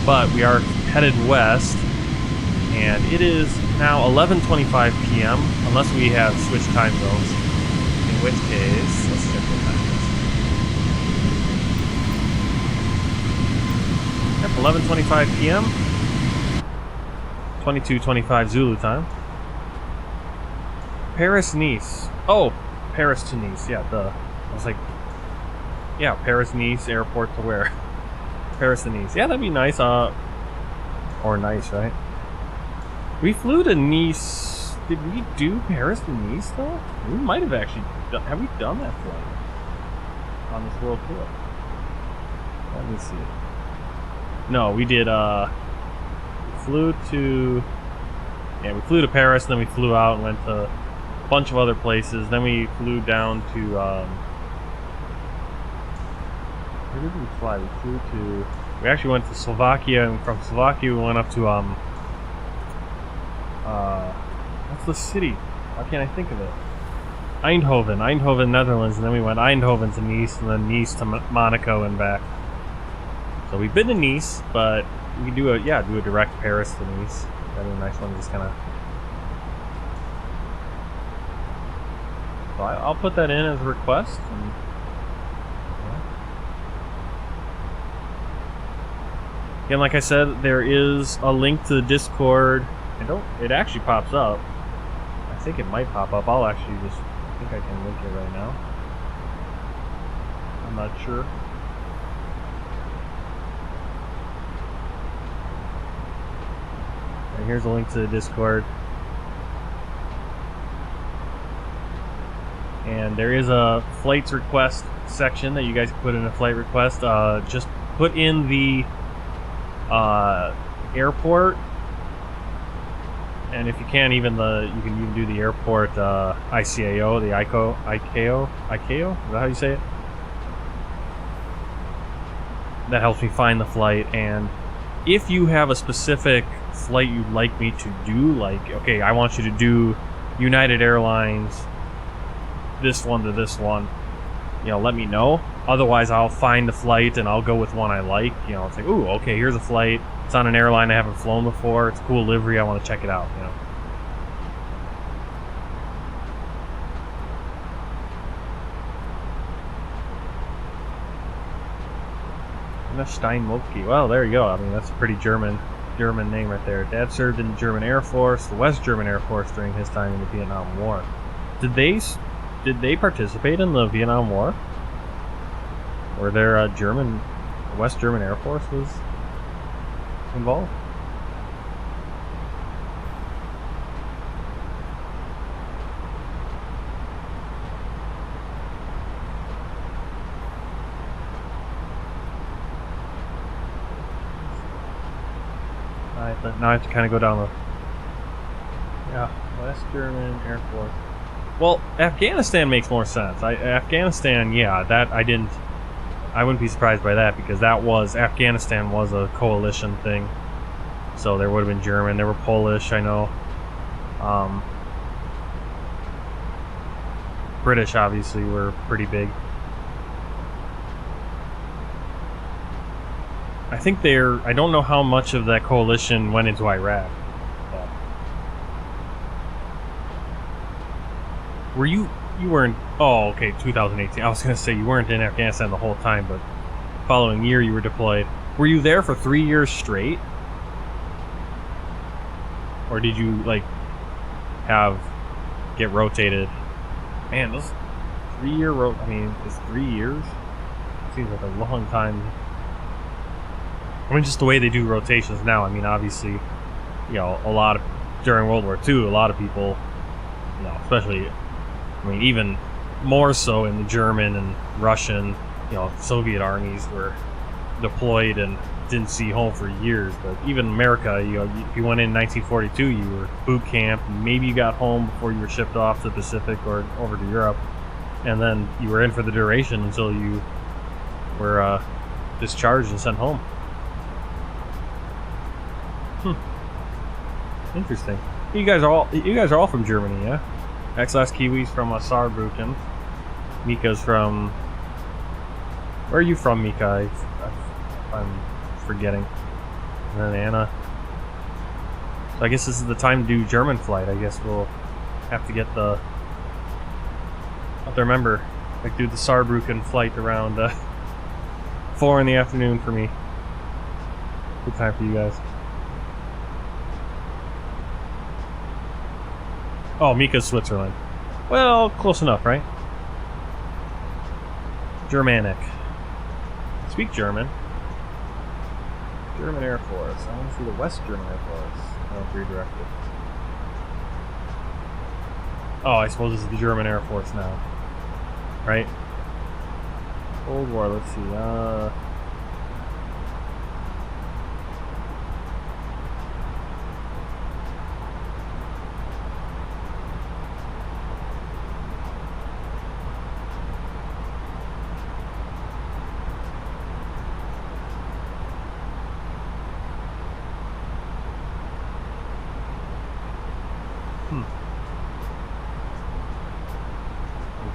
But we are headed west, and it is now 11:25 p.m. unless we have switched time zones. In which case, let's check what time it is. Yep, 11:25 p.m. 22:25 Zulu time. Paris, Nice. Oh, Paris to Nice. Yeah, duh. I was like, yeah, Paris, Nice, airport to where? Paris to Nice. Yeah, that'd be nice. Or nice, right? We flew to Nice. Did we do Paris to Nice, though? We might have actually done. Have we done that flight on this world tour? Let me see. No, we did, we flew to Paris, and then we flew out and went to a bunch of other places. Then we flew down to, where did we fly? We actually went to Slovakia, and from Slovakia we went up to, what's the city? Why can't I think of it? Eindhoven, Netherlands, and then we went Eindhoven to Nice, and then Nice to Monaco and back. So we've been to Nice, but we can do a direct Paris to Nice. That'd be a nice one, just kind of. So I'll put that in as a request. And, yeah. Again, like I said, there is a link to the Discord. It actually pops up. I think it might pop up. I think I can link it right now. I'm not sure. And here's a link to the Discord. And there is a flights request section that you guys can put in a flight request. Just put in the airport, and if you can, you can even do the airport ICAO, the ICAO. Is that how you say it? That helps me find the flight. And if you have a specific flight you'd like me to do, like, okay, I want you to do United Airlines, this one to this one, let me know. Otherwise, I'll find the flight and I'll go with one I like. It's like, ooh, okay, here's a flight. It's on an airline I haven't flown before. It's a cool livery. I want to check it out. Steinmolke. Well, there you go. I mean, that's a pretty German name right there. Dad served in the German Air Force, the West German Air Force, during his time in the Vietnam War. Did they participate in the Vietnam War? Were there West German Air Force was involved? now I have to kind of go down the... Yeah, West German Air Force. Well, Afghanistan makes more sense. Afghanistan, yeah, that I wouldn't be surprised by that, because Afghanistan was a coalition thing. So there would have been German, there were Polish, I know. British, obviously, were pretty big. I think I don't know how much of that coalition went into Iraq. But were you weren't, oh, okay, 2018. I was going to say you weren't in Afghanistan the whole time, but following year you were deployed. Were you there for 3 years straight? Or did you, like, get rotated? Man, those 3-year I mean, it's 3 years? Seems like a long time. I mean, just the way they do rotations now. I mean, obviously, you know, during World War II, a lot of people, you know, especially, I mean, even more so in the German and Russian, you know, Soviet armies were deployed and didn't see home for years. But even America, you know, if you went in 1942, you were boot camp. Maybe you got home before you were shipped off to the Pacific or over to Europe, and then you were in for the duration until you were discharged and sent home. Interesting. You guys are all from Germany, yeah? XLS Kiwi's from Sørvágur. Mika's from... Where are you from, Mika? I'm forgetting. And then Anna. So I guess this is the time to do German flight. I guess we'll have to get the... I have to remember, like, do the Sørvágur flight around 4 in the afternoon for me. Good time for you guys. Oh, Mika's Switzerland. Well, close enough, right? Germanic. Speak German. German Air Force. I want to see the West German Air Force. Oh, redirected. Oh, I suppose this is the German Air Force now. Right? Cold War, let's see.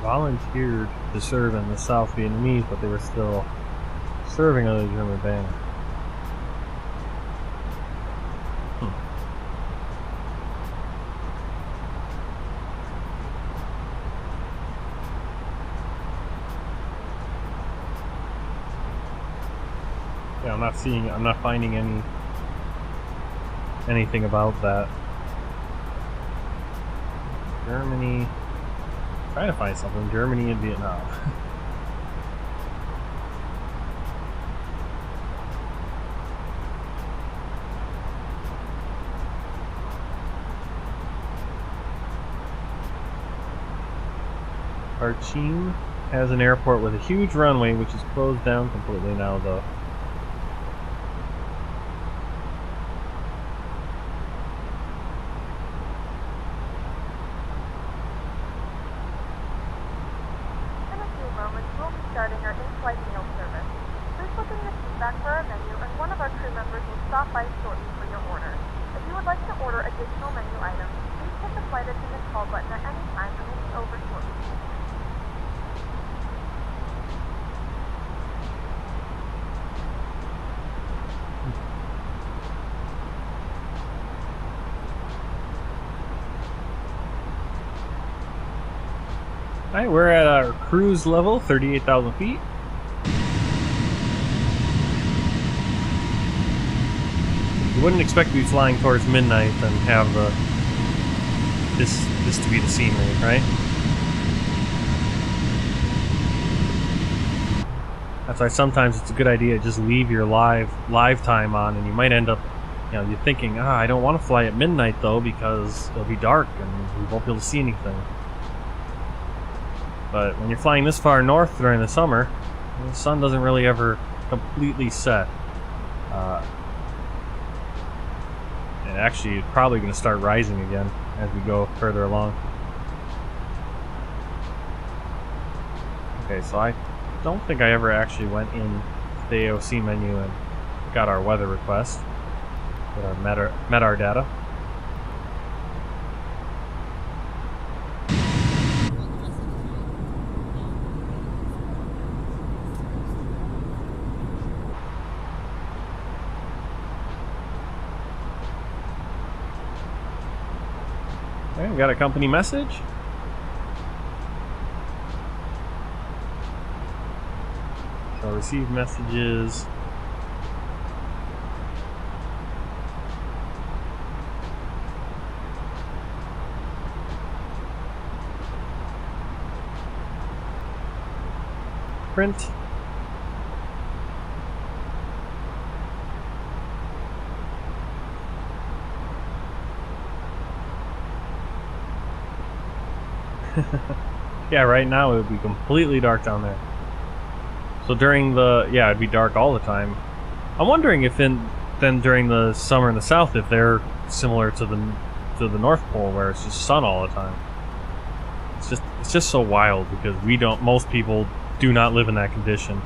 Volunteered to serve in the South Vietnamese, but they were still serving under the German banner. Yeah, I'm not finding anything about that. Germany. Trying to find something. Germany and Vietnam. Archim has an airport with a huge runway, which is closed down completely now, though. Starting our in-flight meal service. Please look in your feedback for our menu, and one of our crew members will stop by shortly for your order. If you would like to order additional menu items, please hit the flight attendant call button at any time, and we'll be over shortly. Alright, we're at our cruise level, 38,000 feet. You wouldn't expect to be flying towards midnight and have this to be the scenery, right? That's why sometimes it's a good idea to just leave your live time on, and you might end up, you know, you're thinking, I don't want to fly at midnight though because it'll be dark and we won't be able to see anything. But when you're flying this far north during the summer, the sun doesn't really ever completely set. And actually, it's probably going to start rising again as we go further along. Okay, so I don't think I ever actually went in the AOC menu and got our weather request. Get our MEDAR data. Okay, we got a company message. So receive messages. Print. Yeah, right now it would be completely dark down there. So during the, yeah, it'd be dark all the time. I'm wondering if then during the summer in the south, if they're similar to the North Pole where it's just sun all the time. It's just so wild because most people do not live in that condition.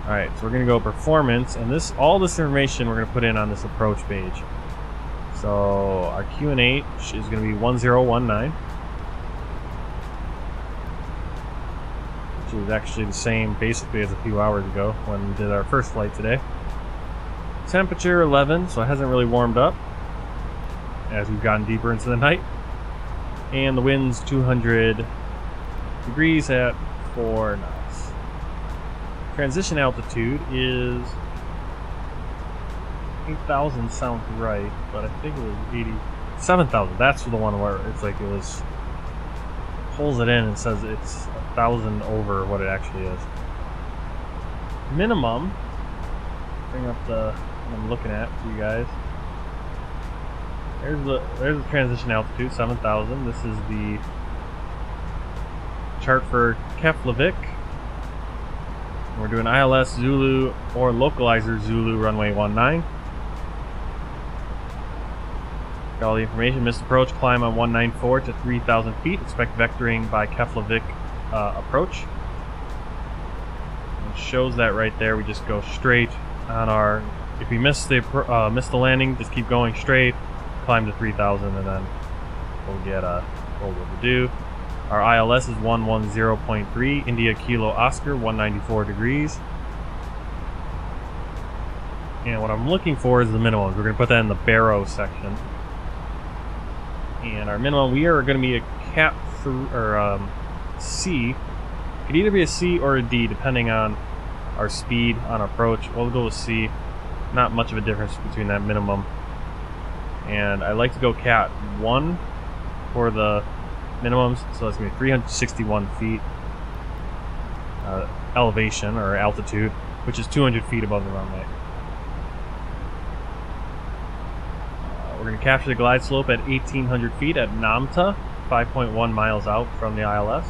Alright, so we're gonna go performance, and all this information we're gonna put in on this approach page. So our QNH is gonna be 1019, which is actually the same basically as a few hours ago when we did our first flight today. Temperature 11, so it hasn't really warmed up as we've gotten deeper into the night. And the wind's 200 degrees at 4 knots. Transition altitude is 8,000 sounds right, but I think it was 87,000. That's the one where it's like pulls it in and says it's 1,000 over what it actually is. Minimum, bring up what I'm looking at for you guys. There's the transition altitude, 7,000. This is the chart for Keflavík. We're doing ILS Zulu or localizer Zulu runway 19. Got all the information. Missed approach, climb on 194 to 3,000 feet. Expect vectoring by Keflavík approach. It shows that right there. We just go straight on our. If we miss the landing, just keep going straight, climb to 3,000, and then we'll get what we'll do. Our ILS is 110.3, India Kilo Oscar, 194 degrees. And what I'm looking for is the minimums. We're going to put that in the Barrow section. And our minimum, we are going to be a Cat C. It could either be a C or a D, depending on our speed on approach. We'll go with C. Not much of a difference between that minimum. And I like to go Cat 1 for the minimums, so that's going to be 361 feet elevation or altitude, which is 200 feet above the runway. We're going to capture the glide slope at 1,800 feet at Namta, 5.1 miles out from the ILS.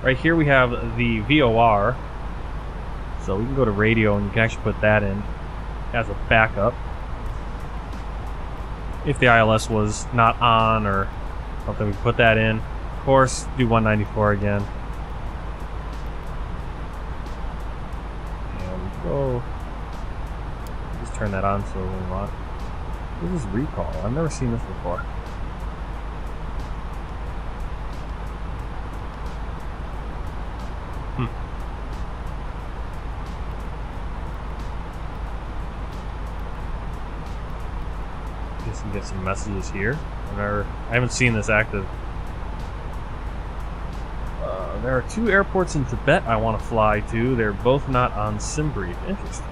Right here we have the VOR, so we can go to radio and you can actually put that in as a backup if the ILS was not on or something. We put that in. Of course, do 194 again. And we go. Just turn that on so we want. This is recall. I've never seen this before. Guess we can get some messages here. I haven't seen this active. There are 2 airports in Tibet I want to fly to. They're both not on SimBrief. Interesting.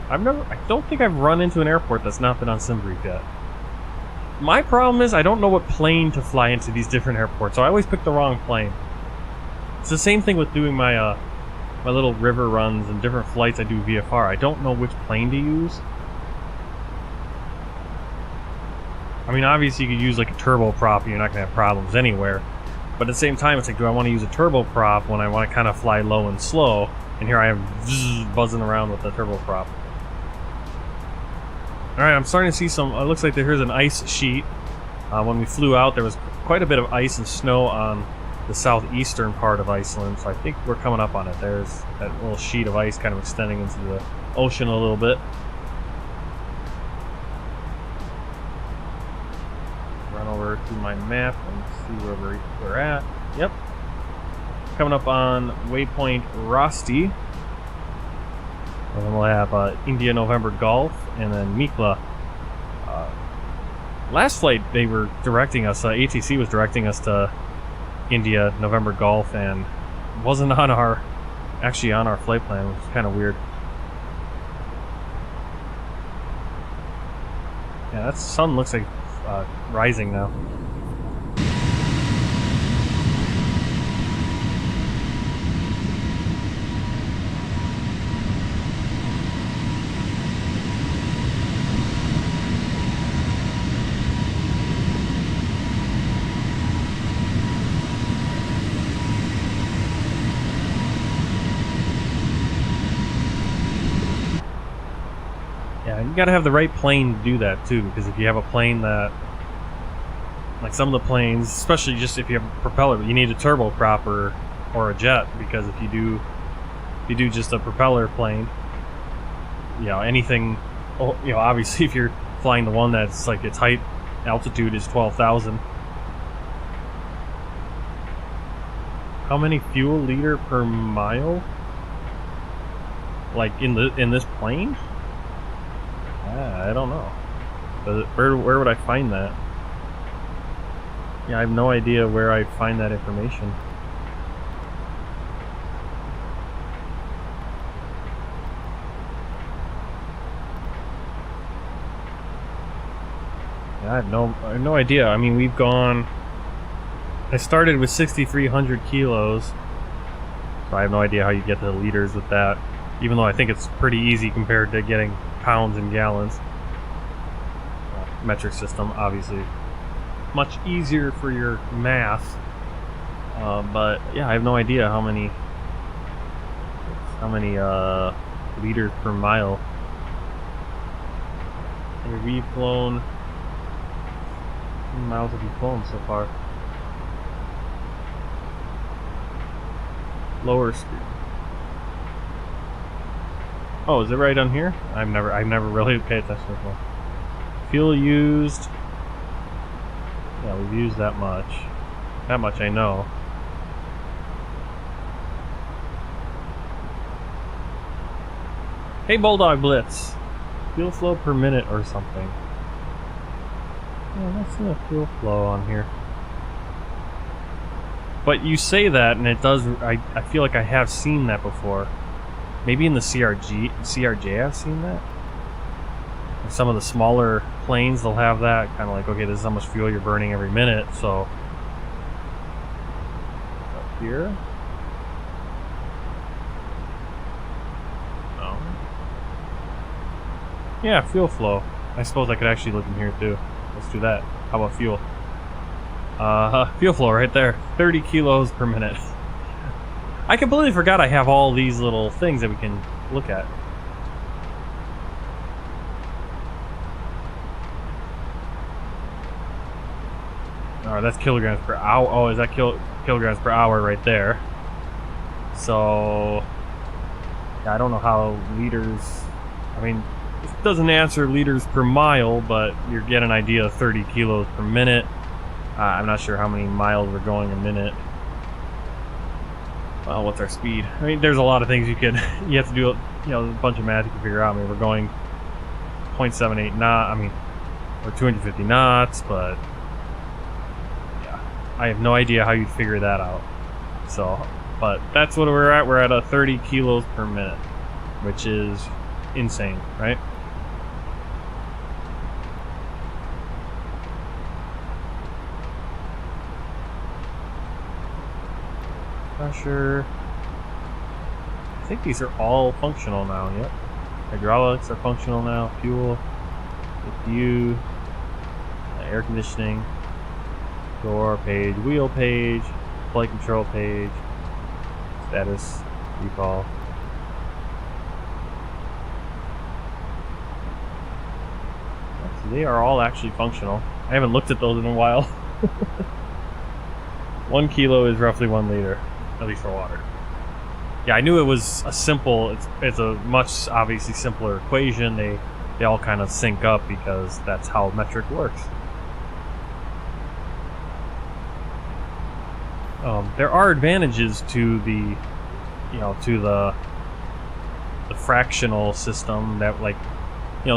I don't think I've run into an airport that's not been on SimBrief yet. My problem is I don't know what plane to fly into these different airports, so I always pick the wrong plane. It's the same thing with doing my my little river runs and different flights I do VFR. I don't know which plane to use. I mean, obviously you could use like a turboprop and you're not going to have problems anywhere. But at the same time, it's like, do I want to use a turboprop when I want to kind of fly low and slow? And here I am buzzing around with the turboprop. Alright, I'm starting to see some, it looks like here's an ice sheet. When we flew out, there was quite a bit of ice and snow on the southeastern part of Iceland, so I think we're coming up on it. There's that little sheet of ice kind of extending into the ocean a little bit. Run over to my map and see where we're at. Yep. Coming up on waypoint Rosti. And then we'll have India November Golf and then Mikla. Last flight they were directing us, ATC was directing us to India November Golf and wasn't on our flight plan, which is kind of weird. Yeah, that sun looks like rising now. You gotta have the right plane to do that too, because if you have a plane that, like some of the planes, especially just if you have a propeller, you need a turboprop or a jet, because if you do just a propeller plane, you know, anything, you know, obviously if you're flying the one that's like its height altitude is 12,000. How many fuel liter per mile? Like in this plane? I don't know. Where would I find that? Yeah, I have no idea where I'd find that information. Yeah, I have no idea. I mean, we've gone. I started with 6,300 kilos, so I have no idea how you get to the liters with that. Even though I think it's pretty easy compared to getting pounds and gallons. Metric system, obviously, much easier for your math. But yeah, I have no idea how many liters per mile. We've flown. How many miles have you flown so far? Lower speed. Oh, is it right on here? I've never really paid attention before. Fuel used. Yeah, we've used that much. That much I know. Hey, Bulldog Blitz. Fuel flow per minute or something. Yeah, that's no fuel flow on here. But you say that, and it does. I feel like I have seen that before. Maybe in the CRJ I've seen that. Some of the smaller planes, they'll have that kind of like, okay, this is how much fuel you're burning every minute. So up here, no. Yeah, fuel flow. I suppose I could actually look in here too. Let's do that. How about fuel? Fuel flow right there, 30 kilos per minute. I completely forgot I have all these little things that we can look at. Alright, that's kilograms per hour. Oh, is that kilograms per hour right there? So, yeah, I don't know how liters. I mean, it doesn't answer liters per mile, but you get an idea of 30 kilos per minute. I'm not sure how many miles we're going a minute. Well, what's our speed? I mean, there's a lot of things you have to do, you know, a bunch of math you can figure out. I mean, we're going 0.78 knots, I mean, or 250 knots, but yeah, I have no idea how you'd figure that out. So, but that's what we're at. We're at a 30 kilos per minute, which is insane, right? Pressure. I think these are all functional now. Yep. Hydraulics are functional now. Fuel, CPU, air conditioning, door page, wheel page, flight control page, status, recall. So they are all actually functional. I haven't looked at those in a while. 1 kilo is roughly 1 liter, at least for water. Yeah, I knew it was a simple, it's a much obviously simpler equation. They all kind of sync up because that's how metric works. There are advantages to the, the fractional system that, like,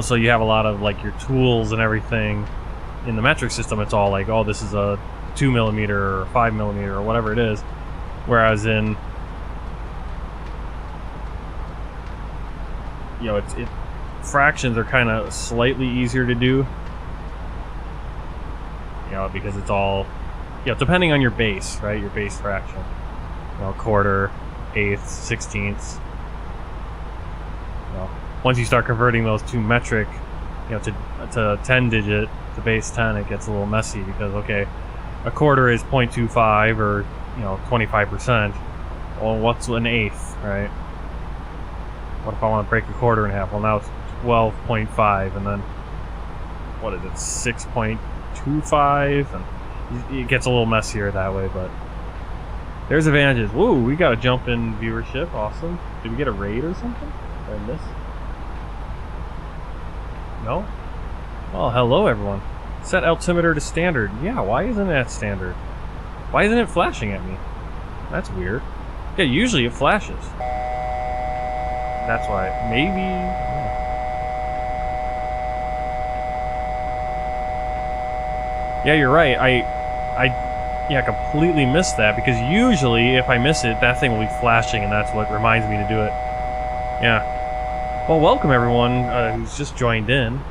so you have a lot of like your tools and everything. In the metric system, it's all like, oh, this is a 2mm or 5mm or whatever it is. Whereas in, fractions are kind of slightly easier to do. Because it's all, depending on your base, right? Your base fraction. Quarter, eighths, sixteenths. Once you start converting those to metric, to 10 digit, to base 10, it gets a little messy because, okay, a quarter is 0.25 or, 25%. Well, what's an eighth, right? What if I want to break a quarter in half? Well, now it's 12.5, and then, what is it, 6.25? And it gets a little messier that way, but there's advantages. Whoa, we got a jump in viewership. Awesome. Did we get a raid or something? Did I miss? No? Well, hello everyone. Set altimeter to standard. Yeah, why isn't that standard? Why isn't it flashing at me? That's weird. Yeah, usually it flashes. That's why. Maybe... Yeah, you're right. I completely missed that, because usually if I miss it, that thing will be flashing, and that's what reminds me to do it. Yeah. Well, welcome everyone who's just joined in.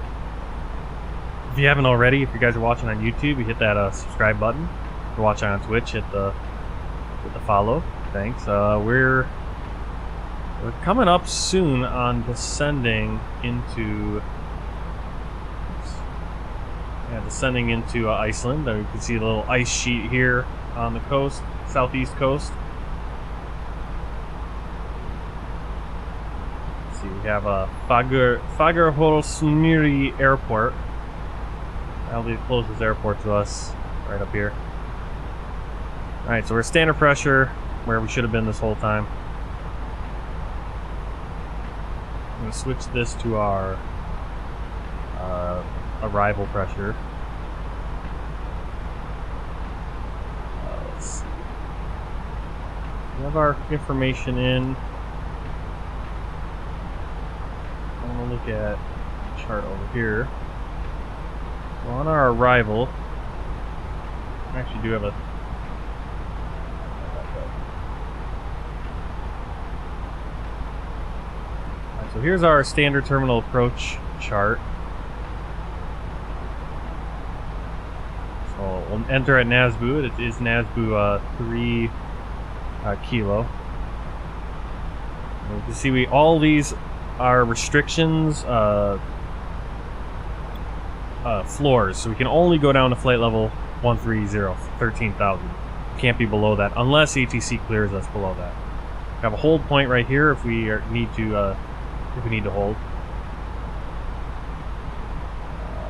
If you haven't already, if you guys are watching on YouTube, you hit that subscribe button. If you're watching on Twitch, hit the follow. Thanks. We're coming up soon on descending into Iceland. You can see the little ice sheet here on the coast, southeast coast. Let's see, we have a Vágar Airport. That'll be the closest airport to us, right up here. Alright, so we're standard pressure, where we should have been this whole time. I'm going to switch this to our arrival pressure. Let's see. We have our information in. I'm going to look at the chart over here. So on our arrival, I actually do have a... So here's our standard terminal approach chart. So we'll enter at Nasbu. It is Nasbu 3 kilo. And you can see all these are restrictions, floors. So we can only go down to flight level 130, 13,000. Can't be below that unless ATC clears us below that. We have a hold point right here if we need to hold.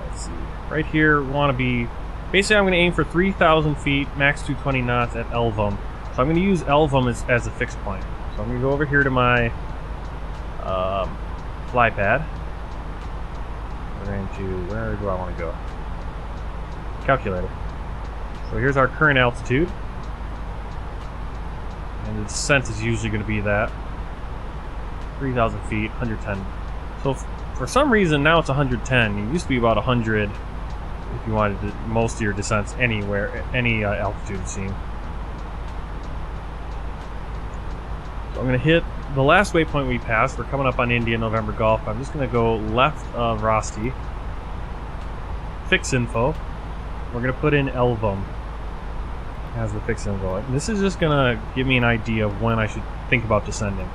Let's see. Right here, we want to be... Basically, I'm going to aim for 3,000 feet, max 220 knots at Elvum. So I'm going to use Elvum as a fixed point. So I'm going to go over here to my fly pad. We're going to... Where do I want to go? Calculator. So here's our current altitude. And the descent is usually going to be that. 3,000 feet, 110. So for some reason now it's 110. It used to be about 100 if you wanted most of your descents anywhere, any altitude it seemed. So I'm going to hit the last waypoint we passed. We're coming up on India November Golf. I'm just going to go left of Rosti. Fix info. We're going to put in Elvum as the fix info. And this is just going to give me an idea of when I should think about descending.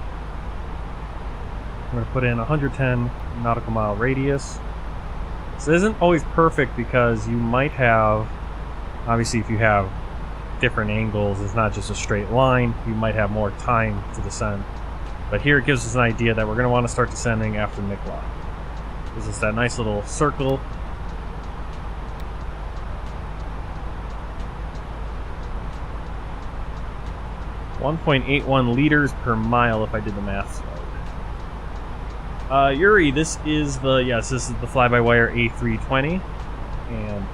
I'm going to put in 110 nautical mile radius. This isn't always perfect because you might have, obviously if you have different angles. It's not just a straight line. You might have more time to descend. But here it gives us an idea that we're going to want to start descending after Mikla. Gives us that nice little circle. .81 liters per mile if I did the math right. Yuri, this is the Flybywire A320, and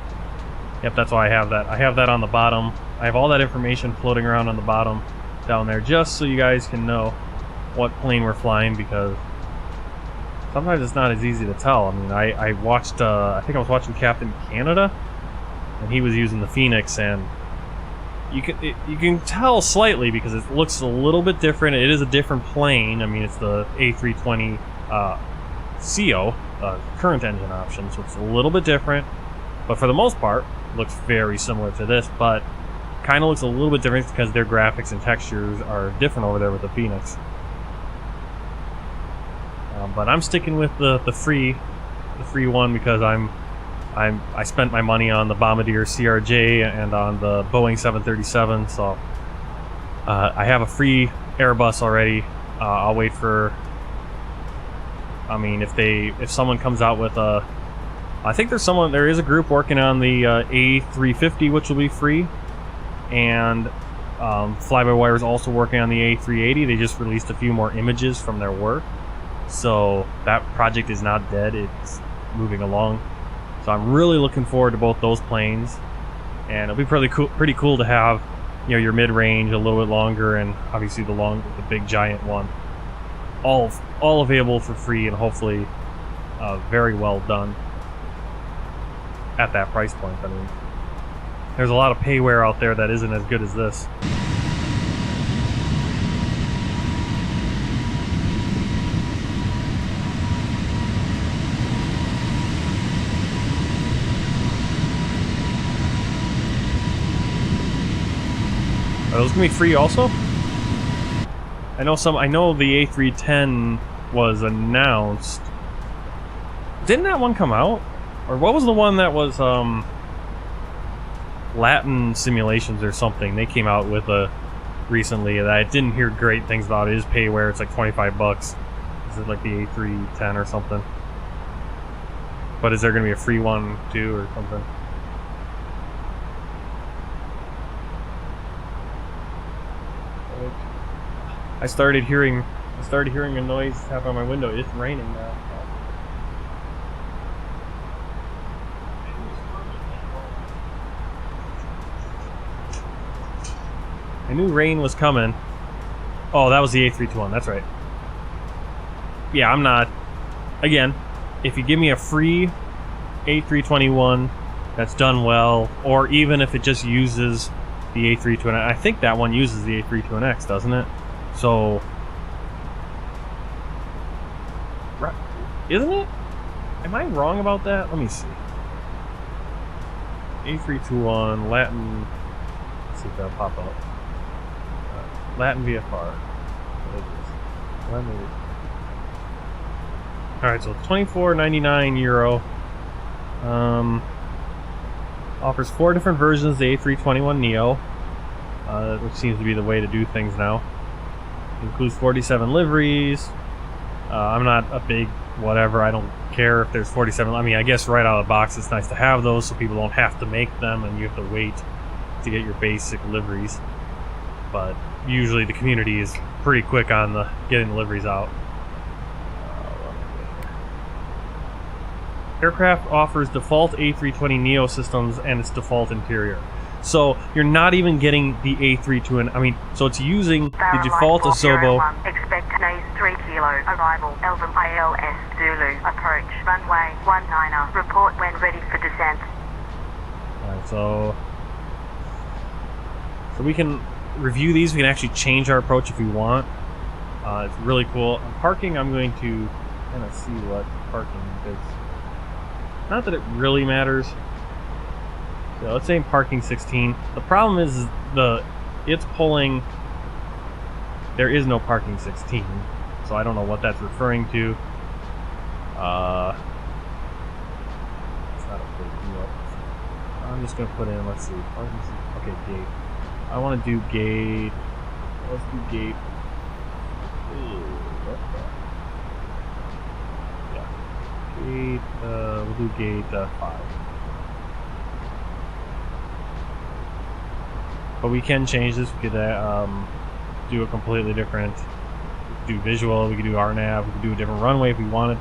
yep, that's why I have that. I have that on the bottom. I have all that information floating around on the bottom down there, just so you guys can know what plane we're flying, because sometimes it's not as easy to tell. I mean, I watched, I think I was watching Captain Canada, and he was using the Phoenix, and you can tell slightly because it looks a little bit different. It is a different plane. I mean, it's the A320 CO, current engine option, so it's a little bit different. But for the most part, it looks very similar to this, but kind of looks a little bit different because their graphics and textures are different over there with the Phoenix. But I'm sticking with the free one because I spent my money on the Bombardier CRJ and on the Boeing 737, so I have a free Airbus already. I'll wait for. I mean, if someone comes out with a, I think there is a group working on the A350, which will be free, and Flybywire is also working on the A380. They just released a few more images from their work, so that project is not dead. It's moving along. So I'm really looking forward to both those planes, and it'll be pretty cool to have, you know, your mid-range a little bit longer, and obviously the big giant one, all available for free, and hopefully very well done at that price point. I mean, there's a lot of payware out there that isn't as good as this. Are those gonna be free also? I know the A310 was announced. Didn't that one come out? Or what was the one that was Latin Simulations or something? They came out with recently that I didn't hear great things about. It is payware. It's like $25. Is it like the A310 or something? But is there gonna be a free one too or something? I started hearing a noise tap on my window. It's raining now. I knew rain was coming. Oh, that was the A321. That's right. Yeah, I'm not. Again, if you give me a free A321 that's done well, or even if it just uses the A32NX, I think that one uses the A32NX, doesn't it? So, isn't it? Am I wrong about that? Let me see. A321 Latin. Let's see if that'll pop up. Latin VFR. Alright, so €24.99. Offers 4 different versions of the A321neo, which seems to be the way to do things now. Includes 47 liveries. I'm not a big whatever. I don't care if there's 47. I mean, I guess right out of the box it's nice to have those so people don't have to make them and you have to wait to get your basic liveries. But usually the community is pretty quick on getting the liveries out. Aircraft offers default A320neo systems and its default interior. So you're not even getting the A320. I mean, so it's using the default Asobo. Expect Nays 3 kilo arrival. Elvin ILS Zulu approach runway 19er. Report when ready for descent. Alright, so we can review these. We can actually change our approach if we want. It's really cool. Parking, I'm going to kind of see what parking is. Not that it really matters. So let's say parking 16. The problem is it's pulling. There is no parking 16, so I don't know what that's referring to. It's not a big deal. I'm just gonna put in. Let's see. Parking. Okay, gate. I want to do gate. Let's do gate. Yeah. Gate. We'll do gate 5. But we can change this. We could do a completely different. Do visual. We could do RNAV. We could do a different runway if we wanted.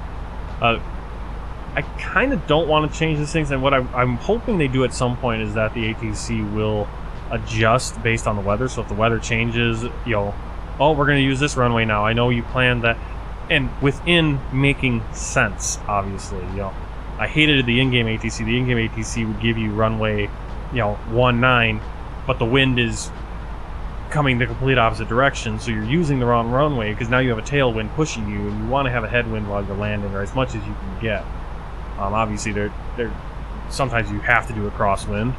I kind of don't want to change these things, and what I'm hoping they do at some point is that the ATC will adjust based on the weather. So if the weather changes, you know, oh, we're going to use this runway now. I know you planned that, and within making sense, obviously. You know, I hated the in-game ATC. The in-game ATC would give you runway, you know, 19, but the wind is coming the complete opposite direction, so you're using the wrong runway because now you have a tailwind pushing you, and you want to have a headwind while you're landing, or as much as you can get. Obviously, they're sometimes you have to do a crosswind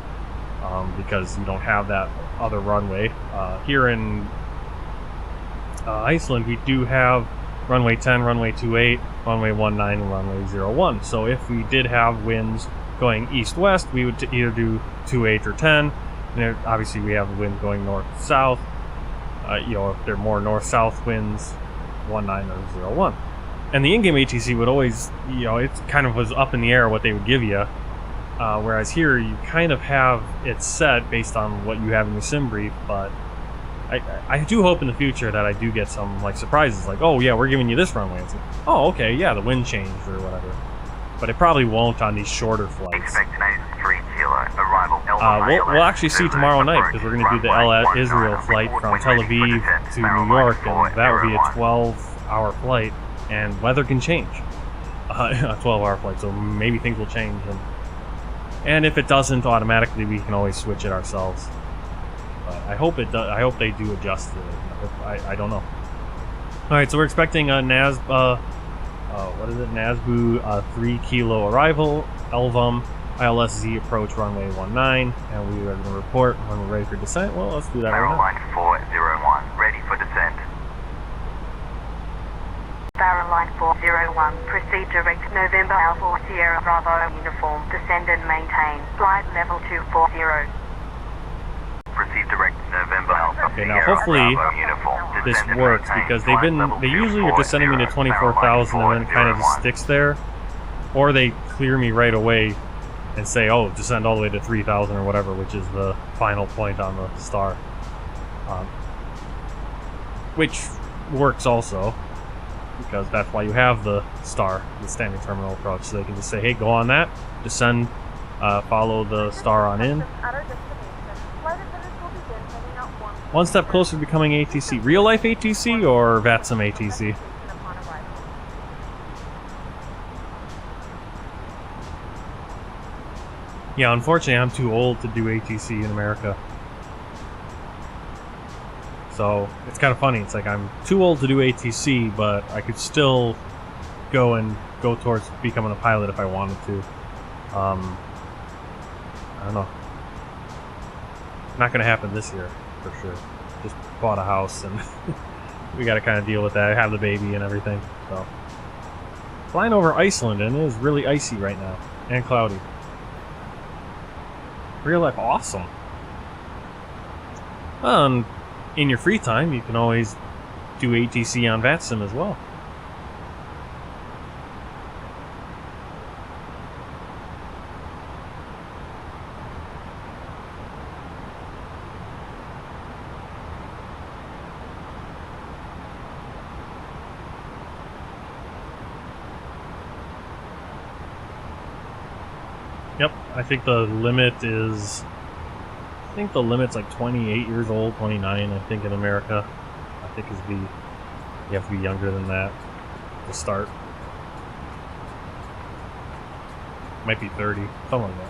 because you don't have that other runway. Here in Iceland, we do have runway 10, runway 28, runway 19, and runway 01. So if we did have winds going east-west, we would either do 28 or 10. And obviously, we have the wind going north-south. You know, if they're more north-south winds, 19 or 01. And the in-game ATC would always, you know, it kind of was up in the air what they would give you. Whereas here, you kind of have it set based on what you have in your sim brief. But I do hope in the future that I do get some like surprises, like, oh yeah, we're giving you this runway. It's like, oh okay, yeah, the wind changed or whatever. But it probably won't on these shorter flights. Expect an 3 kilo arrival. We'll actually see tomorrow night because we're going to do the El Israel flight from Tel Aviv to New York, and that will be a 12-hour flight. And weather can change. A 12-hour flight, so maybe things will change. And if it doesn't, automatically we can always switch it ourselves. But I hope it does. I hope they do adjust to it. I don't know. All right, so we're expecting a what is it? NASBU 3 kilo arrival. LVUM ILSZ approach runway 19, and we are going to report when we're ready for descent. Well, let's do that right now. Line 401, ready for descent. Barrel line 401, proceed direct November Alpha Sierra Bravo uniform, descend and maintain, flight level 240. Proceed direct November Alpha Okay, now Sierra hopefully Bravo uniform, this descend and works maintain, because flight they level usually are just sending me to 24,000 and then it kind of just 401. sticks there, or they clear me right away and say, oh, descend all the way to 3,000 or whatever, which is the final point on the star, which works also. Because that's why you have the star, the standing terminal approach, so they can just say, hey, go on that, descend, follow the star on in. At our destination, flight attendants will begin sending out forms. One step closer to becoming ATC. Real life ATC or VATSIM ATC? Upon arrival. Yeah, unfortunately, I'm too old to do ATC in America. So it's kind of funny. It's like I'm too old to do ATC, but I could still go towards becoming a pilot if I wanted to. I don't know. Not going to happen this year for sure. Just bought a house and we got to kind of deal with that. I have the baby and everything. So flying over Iceland, and it is really icy right now and cloudy. Real life awesome. In your free time, you can always do ATC on VATSIM as well. Yep, I think the limit is... I think the limit's like 28 years old, 29, I think, in America. I think you have to be younger than that to start. Might be 30, something like that.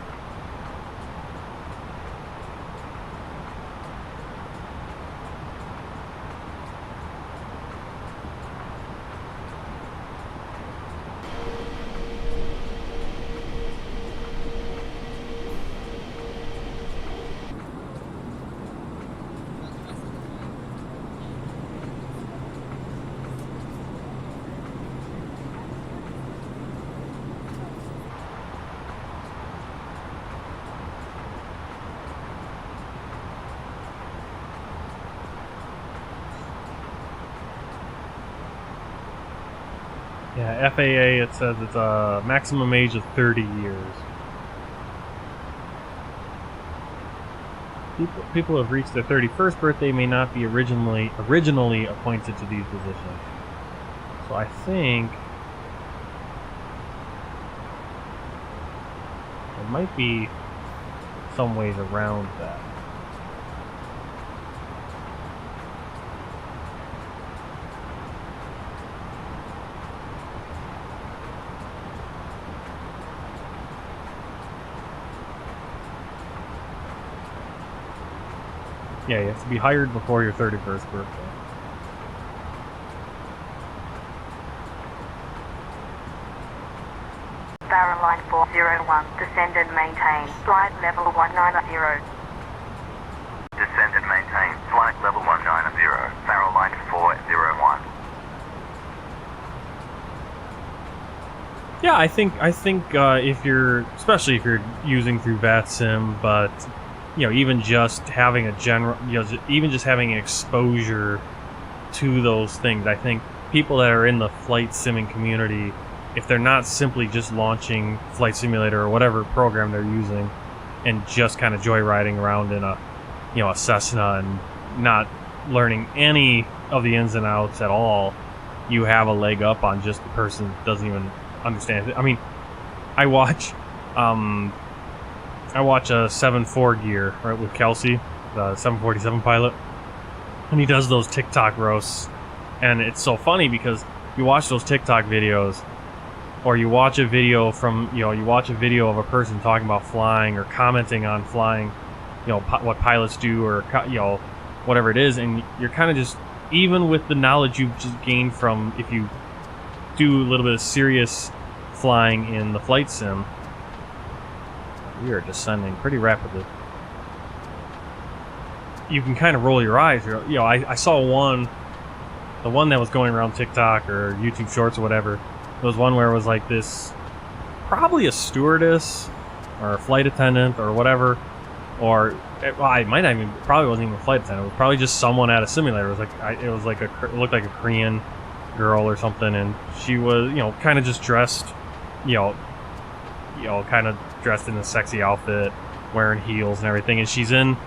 Yeah, FAA, it says it's a maximum age of 30 years. People who have reached their 31st birthday may not be originally appointed to these positions. So I think there might be some ways around that. Yeah, you have to be hired before your 31st birthday. Faroe line 401, descend and maintain, flight level 190. Descend and maintain. Flight level 190. Faroe line 401. Yeah, I think if you're, especially if you're using through VATSIM, but you know, even just having a general, you know, even just having exposure to those things, I think people that are in the flight simming community, if they're not simply just launching Flight Simulator or whatever program they're using and just kind of joyriding around in a, you know, a Cessna and not learning any of the ins and outs at all, you have a leg up on just the person that doesn't even understand it. I mean, I watch a 7.4 gear, right, with Kelsey, the 747 pilot, and he does those TikTok roasts, and it's so funny because you watch those TikTok videos, or you watch a video from, you know, you watch a video of a person talking about flying or commenting on flying, you know, what pilots do, or, you know, whatever it is, and you're kind of just, even with the knowledge you've just gained from, if you do a little bit of serious flying in the flight sim, we are descending pretty rapidly. You can kind of roll your eyes. You know, I saw the one that was going around TikTok or YouTube Shorts or whatever. There was one where it was like this, probably a stewardess or a flight attendant or whatever, or well, I might not even, probably wasn't even a flight attendant. It was probably just someone at a simulator. It was like it looked like a Korean girl or something, and she was, you know, kind of just dressed, you know, kind of dressed in a sexy outfit, wearing heels and everything, and she's in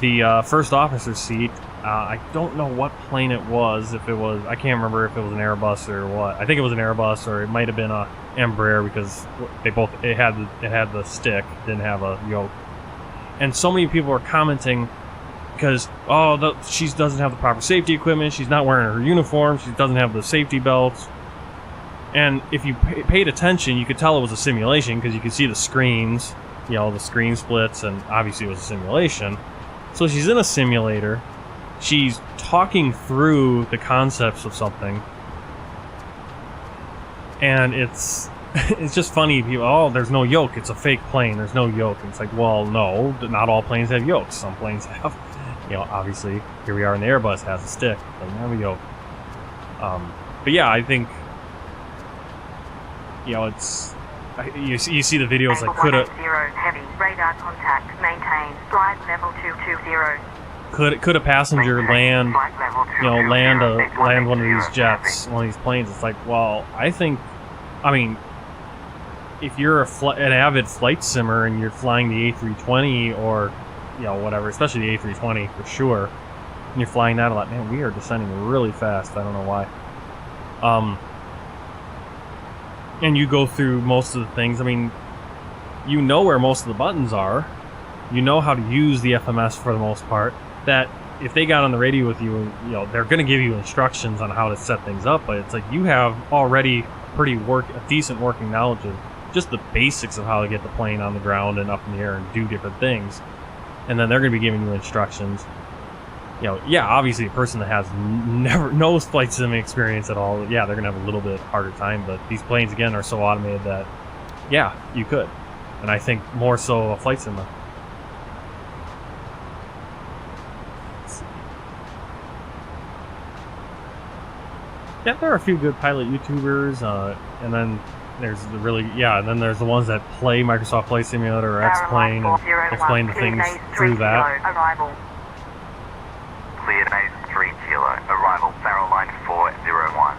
the first officer seat. I don't know what plane it was. If it was, I can't remember if it was an Airbus or what. I think it was an Airbus, or it might have been a Embraer, because they both, it had the stick, didn't have a yoke. And so many people are commenting because, oh, she doesn't have the proper safety equipment, she's not wearing her uniform, she doesn't have the safety belts. And if you paid attention, you could tell it was a simulation because you could see the screens, you know, the screen splits, and obviously it was a simulation. So she's in a simulator, she's talking through the concepts of something, and it's just funny. People, oh, there's no yoke, it's a fake plane, there's no yoke. And it's like, well, no, not all planes have yokes. Some planes have, you know, obviously, here we are in the Airbus, has a stick, doesn't have a yoke. But yeah, I think, you know, it's, you see the videos like, could heavy radar contact maintained, flight level 220. Could a passenger land, you know, land one of these jets, one of these planes? It's like, well, I mean, if you're an avid flight simmer and you're flying the A320 or, you know, whatever, especially the A320 for sure, and you're flying that a lot, man, we are descending really fast. I don't know why. And you go through most of the things. I mean, you know where most of the buttons are. You know how to use the FMS for the most part. That if they got on the radio with you, you know, they're going to give you instructions on how to set things up. But it's like you have already a decent working knowledge of just the basics of how to get the plane on the ground and up in the air and do different things. And then they're going to be giving you instructions. You know, yeah, obviously a person that has no flight sim experience at all, yeah, they're going to have a little bit harder time, but these planes, again, are so automated that, yeah, you could. And I think more so a flight sim. Yeah, there are a few good pilot YouTubers, and then there's the there's the ones that play Microsoft Flight Simulator or X-Plane and explain the things through that. Cleared base 3 kilo. Arrival, Faroe line 401.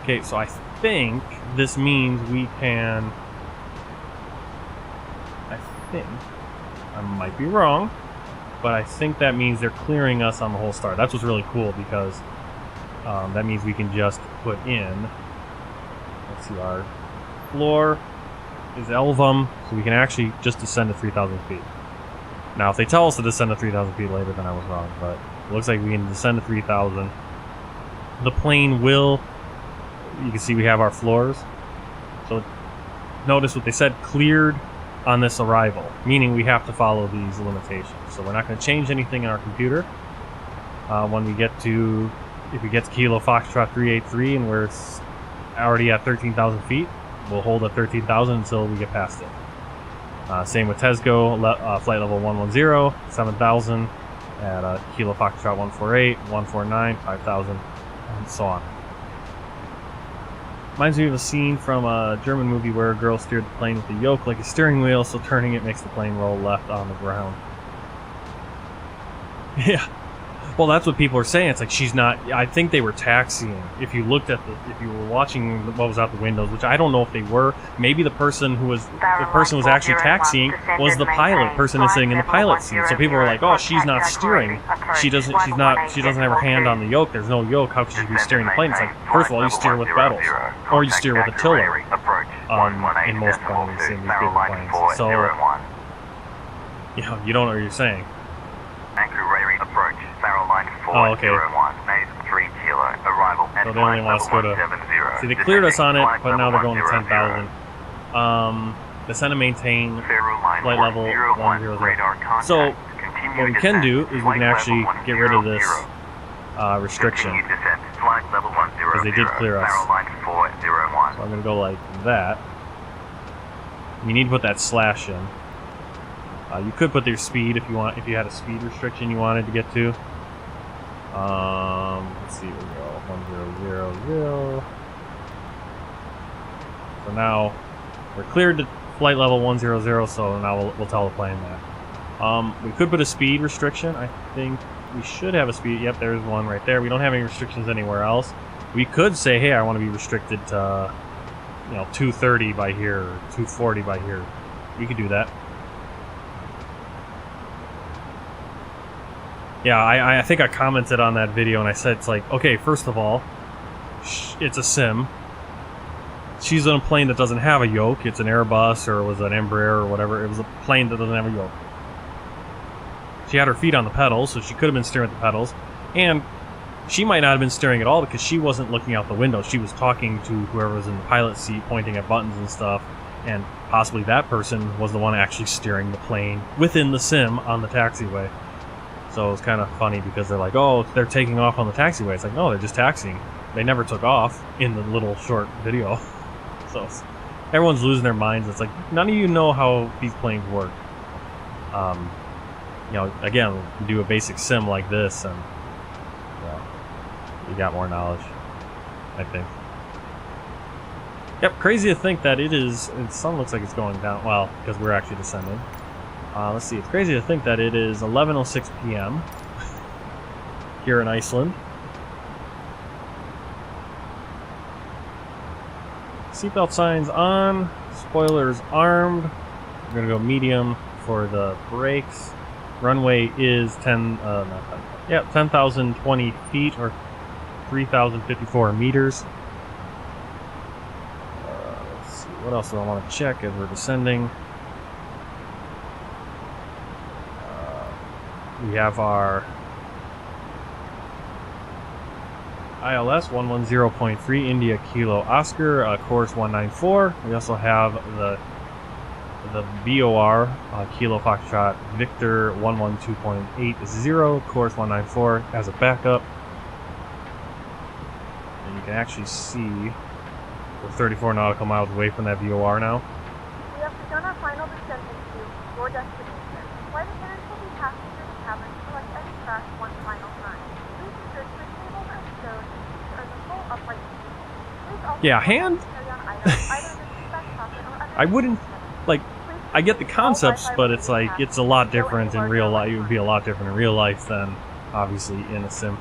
Okay, so I think this means we can... I might be wrong, but I think that means they're clearing us on the whole start. That's what's really cool, because that means we can just put in... Let's see, our floor is Elvum, so we can actually just descend to 3,000 feet. Now, if they tell us to descend to 3,000 feet later, then I was wrong, but it looks like we can descend to 3,000. The plane will... You can see we have our floors. So notice what they said, cleared on this arrival, meaning we have to follow these limitations. So we're not going to change anything in our computer. When we get to... If we get to Kilo Foxtrot 383 and we're already at 13,000 feet, we'll hold at 13,000 until we get past it. Same with Tesco, flight level 110, 7,000 at Kilo Foxtrot 148, 149, 5,000, and so on. Reminds me of a scene from a German movie where a girl steered the plane with a yoke like a steering wheel, so turning it makes the plane roll left on the ground. Yeah. Well, that's what people are saying. It's like she's not... I think they were taxiing. If you looked at the... If you were watching what was out the windows, which I don't know if they were. Maybe the person who was... The person who was actually taxiing was the pilot. Person is sitting in the pilot seat. So people were like, "Oh, she's not steering. She doesn't have her hand on the yoke. There's no yoke. How could she be steering the plane?" It's like, first of all, you steer with pedals, or you steer with a tiller. In most planes, in these bigger planes. So, you know, you don't know what you're saying. Approach. Faroe line 401. Oh, okay. 3 kilo. Arrival at So they only want us to go to... See, they cleared us on it, but now they're going to 10,000. Descend and maintain flight level 100. So, what we can do is we can actually get rid of this restriction. Because they did clear us. So I'm going to go like that. You need to put that slash in. You could put your speed if you want, if you had a speed restriction you wanted to get to. Let's see, we go 1000. So now we're cleared to flight level 100. So now we'll tell the plane that. We could put a speed restriction. I think we should have a speed. Yep, there's one right there. We don't have any restrictions anywhere else. We could say, hey, I want to be restricted to, 230 by here or 240 by here. We could do that. Yeah, I think I commented on that video and I said, it's like, okay, first of all, it's a sim. She's on a plane that doesn't have a yoke. It's an Airbus or it was an Embraer or whatever. It was a plane that doesn't have a yoke. She had her feet on the pedals, so she could have been steering with the pedals. And she might not have been steering at all because she wasn't looking out the window. She was talking to whoever was in the pilot seat, pointing at buttons and stuff. And possibly that person was the one actually steering the plane within the sim on the taxiway. So it was kind of funny because they're like, oh, they're taking off on the taxiway. It's like, no, they're just taxiing. They never took off in the little short video. So everyone's losing their minds. It's like, none of you know how these planes work. Again, you do a basic sim like this and you got more knowledge, I think. Yep, crazy to think that it is... The sun looks like it's going down. Well, because we're actually descending. Let's see, it's crazy to think that it is 11:06 p.m. here in Iceland. Seatbelt signs on, spoilers armed. We're going to go medium for the brakes. Runway is 10,020 feet or 3,054 meters. Let's see, what else do I want to check as we're descending? We have our ILS 110.3 India Kilo Oscar, course 194. We also have the VOR Kilo Foxtrot Victor 112.80, course 194 as a backup. And you can actually see we're 34 nautical miles away from that VOR now. We have begun our final descent into your destination. Flight attendants will be passing through the cabin to select any crash one final time. Please ensure the tables and stones are the full upright seat. Please also hand. I wouldn't like. I get the concepts, but it's like it's a lot different in real life. It would be a lot different in real life than obviously in a sim.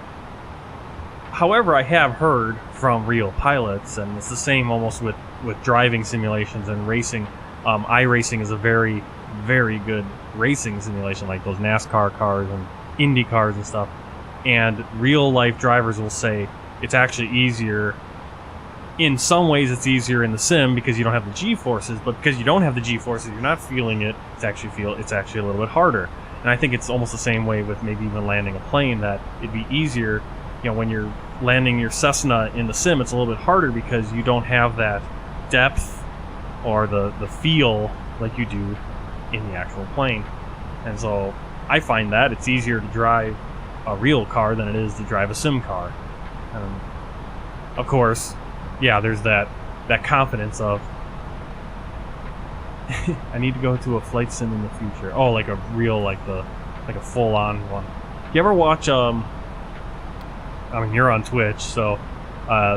However, I have heard from real pilots, and it's the same almost with driving simulations and racing. iRacing is a very, very good racing simulation, like those NASCAR cars and Indy cars and stuff. And real life drivers will say it's actually easier. In some ways, it's easier in the sim because you don't have the G-forces, but because you don't have the G-forces, you're not feeling it. It's actually a little bit harder. And I think it's almost the same way with maybe even landing a plane, that it'd be easier. You know, when you're landing your Cessna in the sim, it's a little bit harder because you don't have that depth or the feel like you do in the actual plane. And so I find that it's easier to drive a real car than it is to drive a sim car. Of course, yeah, there's that confidence of I need to go to a flight sim in the future. Oh, like a real, like a full-on one. You ever watch I mean, you're on Twitch, so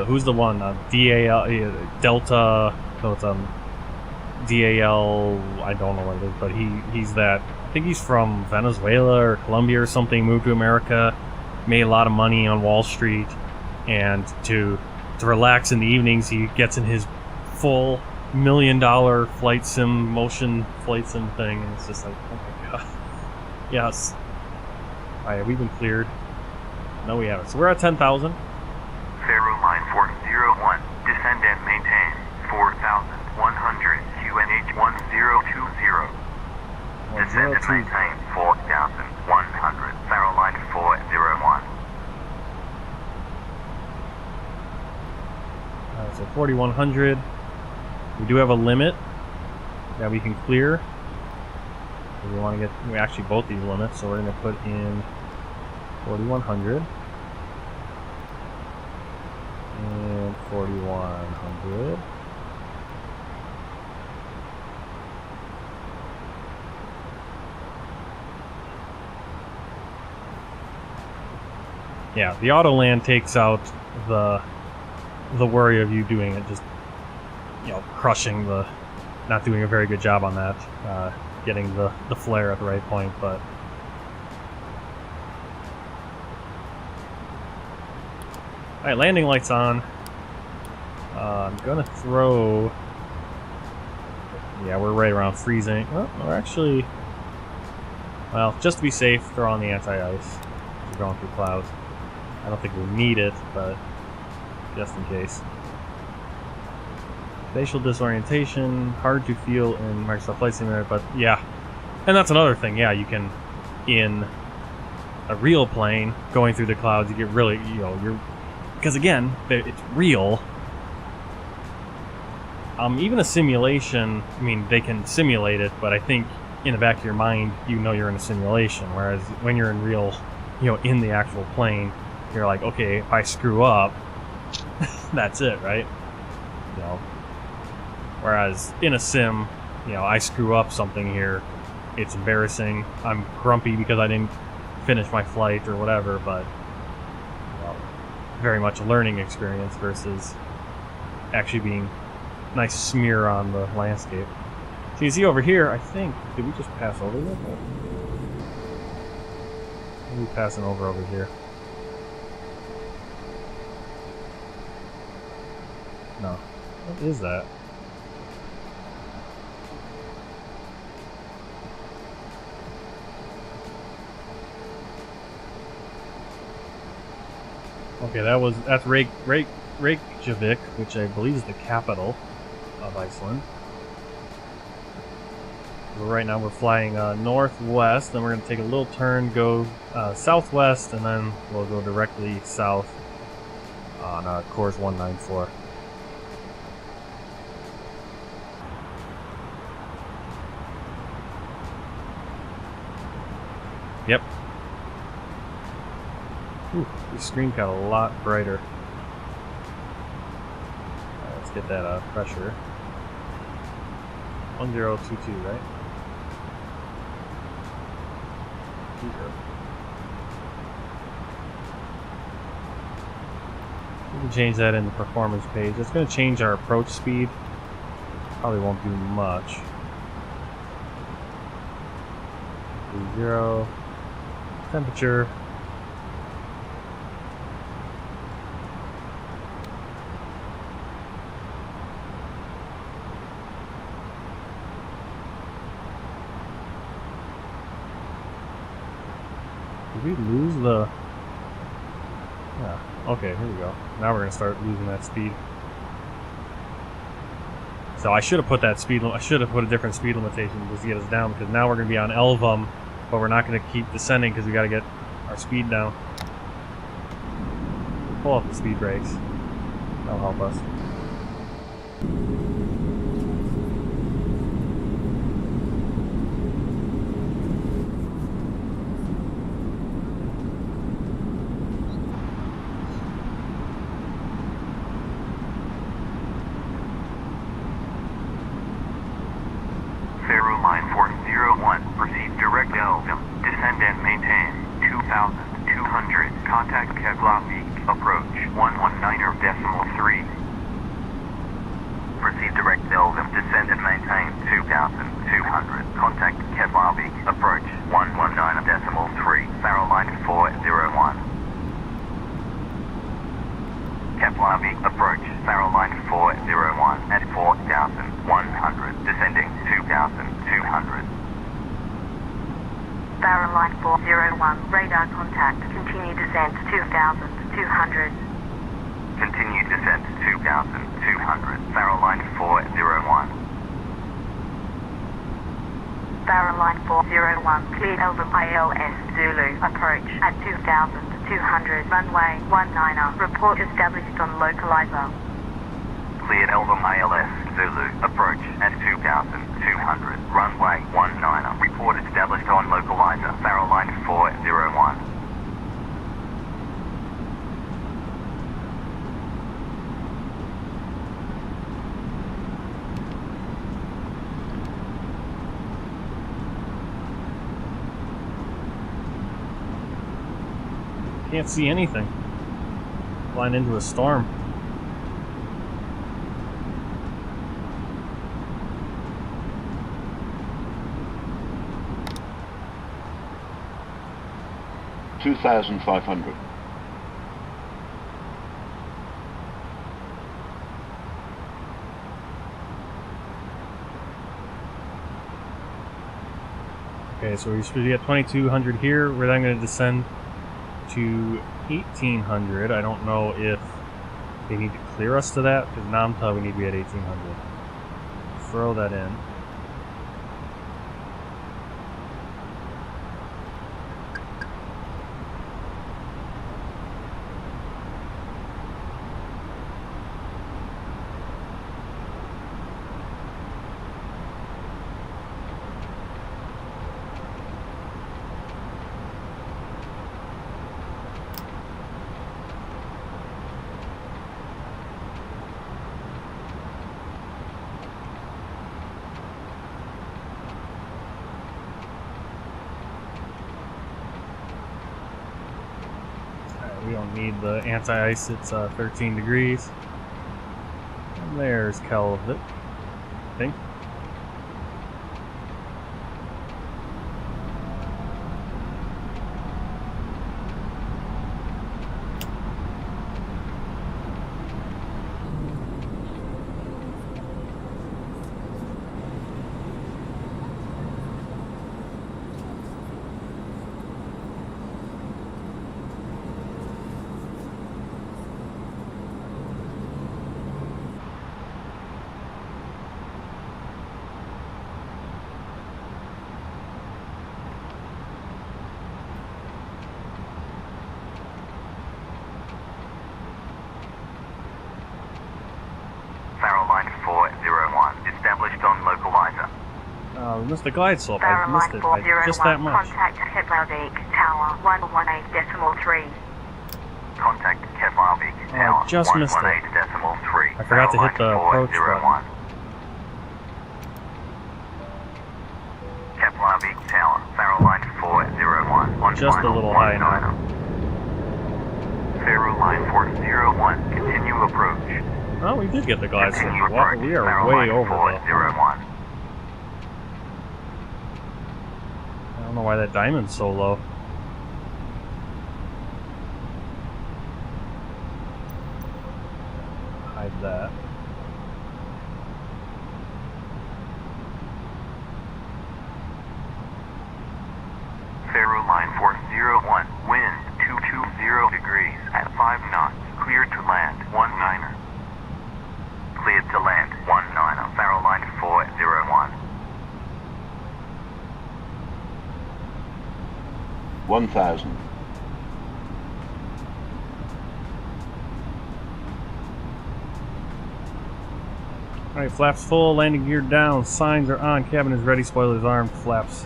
who's the one? DAL Delta. So it's DAL. I don't know what it is, but he's that. I think he's from Venezuela or Colombia or something. Moved to America, made a lot of money on Wall Street, and to relax in the evenings, he gets in his full $1 million flight sim flight sim thing, and it's just like, oh my god. Yes. All right, we've been cleared. No, we haven't. So we're at 10,000. Faroe line 401. Descend and maintain 4,100. QNH 1020. Descend and maintain 4,100. Faroe line 401. So 4,100. We do have a limit that we can clear. We want to get actually both these limits, so we're going to put in 4,100 and 4,100. Yeah, the auto land takes out the worry of you doing it, just, you know, crushing not doing a very good job on that, getting the flare at the right point, but alright, landing lights on. I'm gonna throw, yeah, we're right around freezing. Oh, we're actually, well, just to be safe, throw on the anti-ice. We're going through clouds. I don't think we need it, but just in case. Spatial disorientation, hard to feel in Microsoft Flight Simulator, but yeah. And that's another thing, yeah, you can, in a real plane, going through the clouds, you get really, you know, because again, it's real. Even a simulation, I mean, they can simulate it, but I think in the back of your mind, you know you're in a simulation, whereas when you're in real, you know, in the actual plane, you're like, okay, if I screw up, that's it, right? You know, whereas in a sim, you know, I screw up something here, it's embarrassing. I'm grumpy because I didn't finish my flight or whatever, but you know, very much a learning experience versus actually being a nice smear on the landscape. So you see over here, I think, did we just pass over there? What are we passing over here? No. What is that? Okay, that's Reykjavik, which I believe is the capital of Iceland. So right now we're flying northwest, then we're going to take a little turn, go southwest, and then we'll go directly south on course 194. Yep. Ooh, the screen got a lot brighter. Alright, let's get that pressure. 1022, right? 20. We can change that in the performance page. It's going to change our approach speed. Probably won't do much. 30. Temperature. Did we lose the... Yeah, okay, here we go. Now we're going to start losing that speed. So I should have put that speed... I should have put a different speed limitation just to get us down, because now we're going to be on Elvum, but we're not going to keep descending because we got to get our speed down. Pull up the speed brakes. That'll help us. Faroe line 401, proceed direct Elvum, descend and maintain 2,200, contact Keflavík, approach 119.3. Proceed direct Elvum, descend and maintain 2,200, contact Keflavík, approach 119.3, Faroe line 401. Keflavík, approach, Faroe line 401 at 4,100, descending 2,200. Faroe line 401, radar contact, continue descent 2,200. Continue descent 2,200, Faroe line 401. Faroe line 401, cleared over ILS Zulu, approach at 2,200, runway 19er, report established on localizer. Cleared Elvum ILS Zulu, approach at 2,200, runway 19er, report established on localizer, Faroe line 401. Can't see anything. Flying into a storm. $2,500. Okay, so we should be at 2,200 here. We're then going to descend to 1,800. I don't know if they need to clear us to that, because Namta we need to be at 1,800. Throw that in. We don't need the anti-ice, it's 13 degrees. And there's Keflavík, I think. Faroe line 401, established on localizer. We missed the glide slope. I Faroe missed line it by 401, just that much. contact Keflavík, tower 118.3. Contact Keflavík, tower just missed it. 118.3. I forgot to hit the approach button. Keflavík tower, Faroe line 401. On Just a final little high now. 19er. Faroe line 401, continue approach. Oh, we did get the glide slope. Continue Wow, approach, we are Faroe way line over though. 401. I don't know why that diamond's so low. Hide that. Faroe line 401, 0 degrees at 5 knots. Cleared to land 19er. Cleared to land 19er. Faroe line 401. 1000. Alright, flaps full, landing gear down, signs are on, cabin is ready, spoilers armed, flaps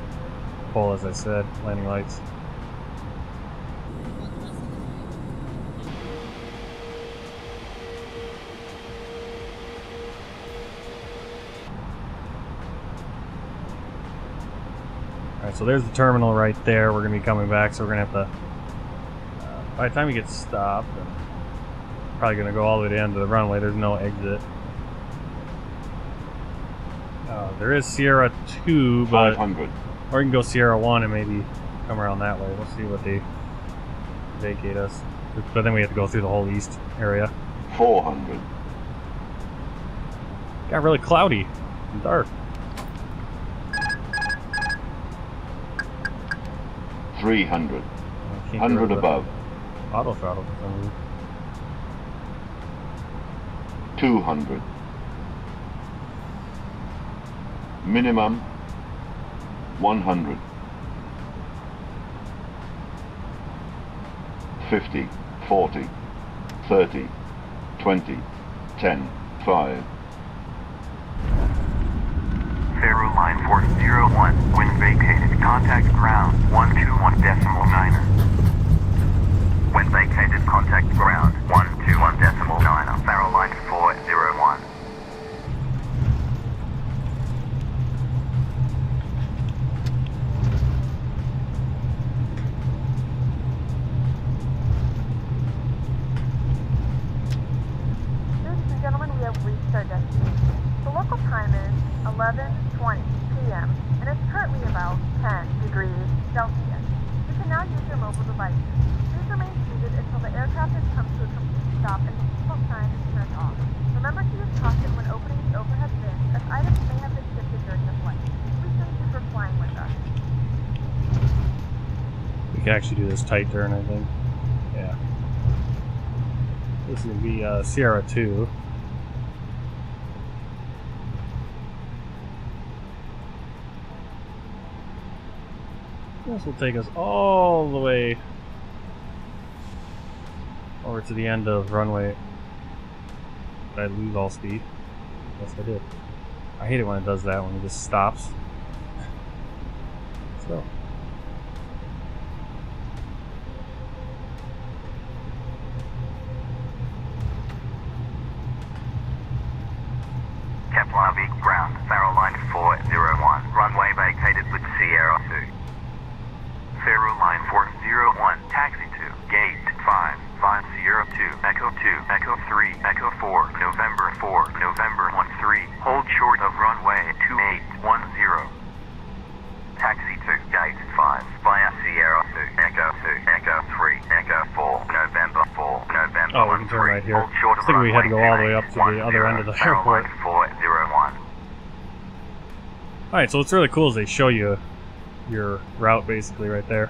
full as I said, landing lights. Alright, so there's the terminal right there. We're going to be coming back, so we're going to have to, by the time we get stopped, probably going to go all the way to the end of the runway. There's no exit. There is Sierra 2, but 500. or you can go Sierra 1 and maybe come around that way. We'll see what they vacate us. But then we have to go through the whole east area. 400. Got really cloudy and dark. 300. 100 above. Auto throttle for some reason. 200. Minimum 100. 50, 40, 30, 20, 10, 5. Faroe line 401. Wind vacated. Contact ground 121.9er. Wind vacated. Contact ground 121.9er. Faroe line 401. Ladies and gentlemen, we have reached our destination. The local time is 11:20 p.m. and it's currently about 10 degrees Celsius. You can now use your mobile devices. Please remain seated until the aircraft has come to a complete stop and the seatbelt sign is turned off. Remember to use caution when opening the overhead bins, as items may have been shifted during the flight. We thank you for flying with us. We can actually do this tight turn, I think. Yeah. This is going to be Sierra 2. This will take us all the way over to the end of runway. Did I lose all speed? Yes, I did. I hate it when it does that, when it just stops. Let's go. Keflavík ground. Faroe line 401. Runway vacated with Sierra 2. Faroe line 401, taxi to gate 5, 5 Sierra 2, Echo 2, Echo 3, Echo 4, November 4, November 13, hold short of runway 2810. Taxi to gate 5, via Sierra 2, Echo 2, Echo 3, Echo 4, November 4, November Oh, we can turn right here. hold short I of think we had to go all the way runway up to the other end of the 10, Faroe airport. line 401. Alright, so what's really cool is they show you your route basically right there.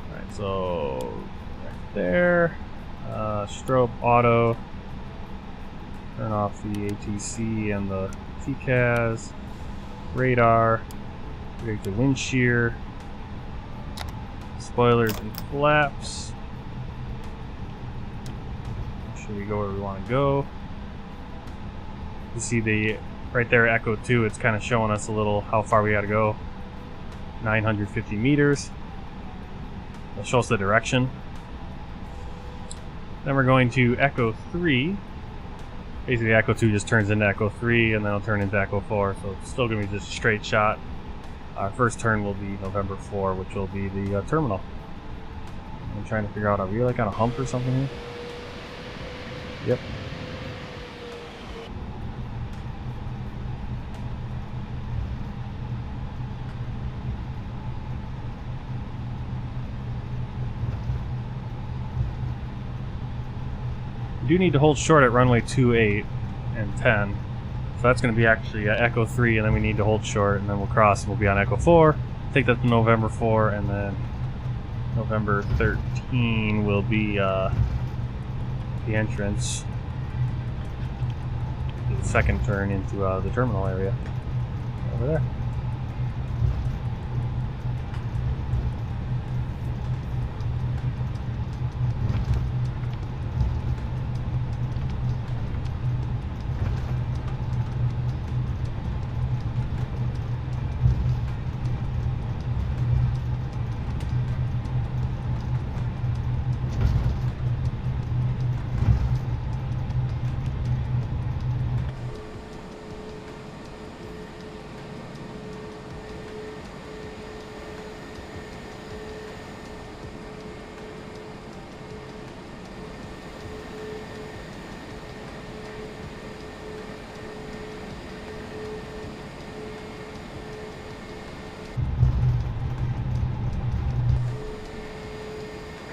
Alright, so right there. Strobe auto. Turn off the ATC and the TCAS. Radar. We get the wind shear. Spoilers and flaps. Make sure we go where we want to go. You see the right there, Echo 2, it's kind of showing us a little how far we got to go. 950 meters. It'll show us the direction. Then we're going to Echo 3. Basically, Echo 2 just turns into Echo 3, and then it'll turn into Echo 4. So it's still going to be just a straight shot. Our first turn will be November 4, which will be the terminal. I'm trying to figure out, are we like on a hump or something here? Yep. We do need to hold short at runway 28 and 10. So that's going to be actually Echo 3, and then we need to hold short, and then we'll cross and we'll be on Echo 4. Take that to November 4, and then November 13 will be the entrance, the second turn into the terminal area over there.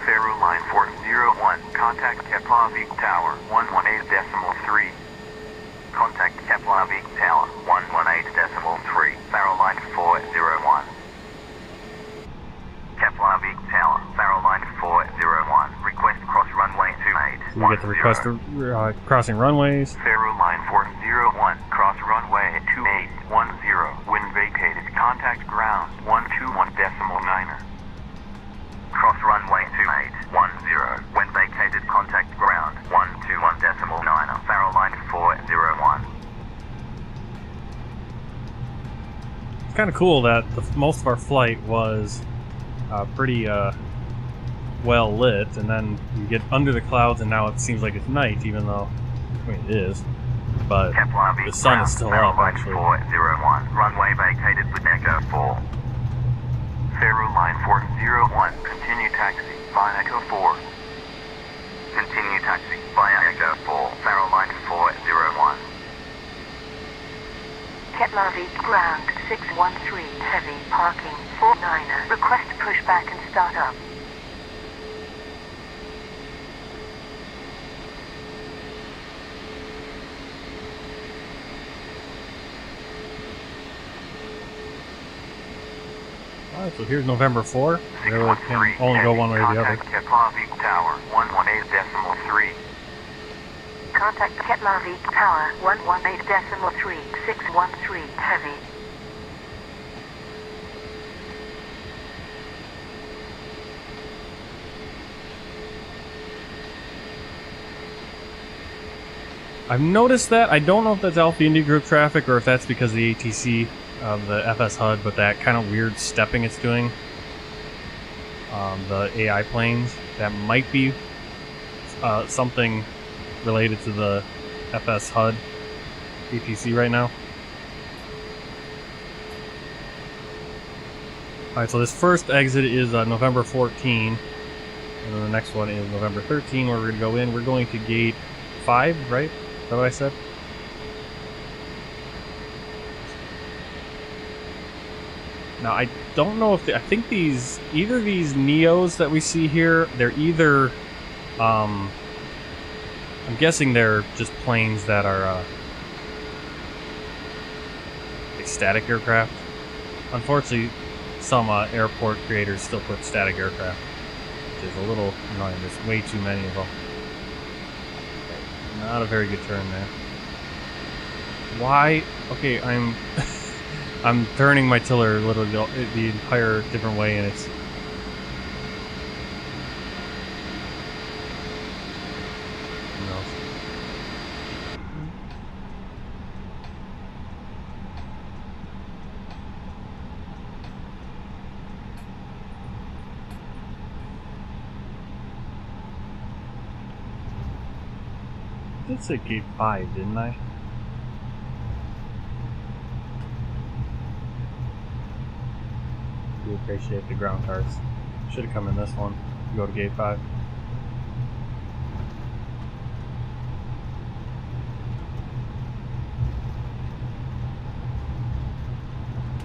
Faroe line 401, contact Keflavík Tower 118.3. Contact Keflavík Tower 118.3. Faroe line 401. Keflavík Tower, Faroe line 401. Request cross runway 28. So we get the request crossing runways. Faroe line 401, cross runway 2810. When vacated, contact ground 121.9er. Cross runway 2810. When vacated, contact ground 121.9er. Faroe line 401. It's kind of cool that most of our flight was pretty well lit, and then you get under the clouds and now it seems like it's night, even though, I mean, it is, but the sun is still up, actually. 401, runway vacated with Echo 4. Faroe line 401, continue taxi via Echo 4. Continue taxi via Echo 4, Faroe line 401. Keflavík ground 613, heavy parking 49er. Request pushback and start up. Alright, so here's November 4. Really can only go one way or the other. Contact Keflavík Tower 118.3. Contact Keflavík Tower 118.3, 613, heavy. I've noticed that. I don't know if that's Alpha India group traffic or if that's because of the ATC of the FS HUD, but that kind of weird stepping it's doing. The AI planes, that might be something related to the FS HUD ATC right now. Alright, so this first exit is November 14, and then the next one is November 13, where we're going to go in. We're going to gate 5, right? Is that what I said? Now, I don't know if I think either these Neos that we see here, they're either, I'm guessing they're just planes that are, like static aircraft. Unfortunately, some airport creators still put static aircraft, which is a little annoying. There's way too many of them. Not a very good turn there. Why? Okay, I'm I'm turning my tiller literally the entire different way, and it's I did say gate 5, didn't I? Do appreciate the ground cars. Should have come in this one. Go to gate 5.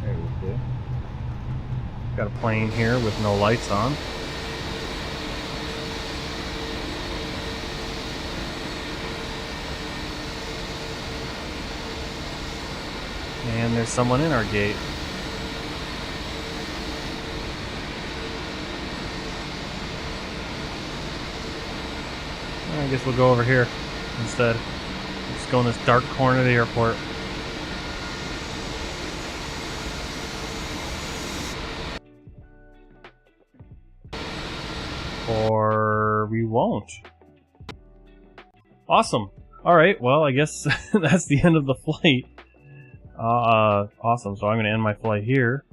There we go. Got a plane here with no lights on. And there's someone in our gate. I guess we'll go over here instead. Let's go in this dark corner of the airport. Or we won't. Awesome. Alright, well, I guess that's the end of the flight. Awesome, so I'm going to end my flight here.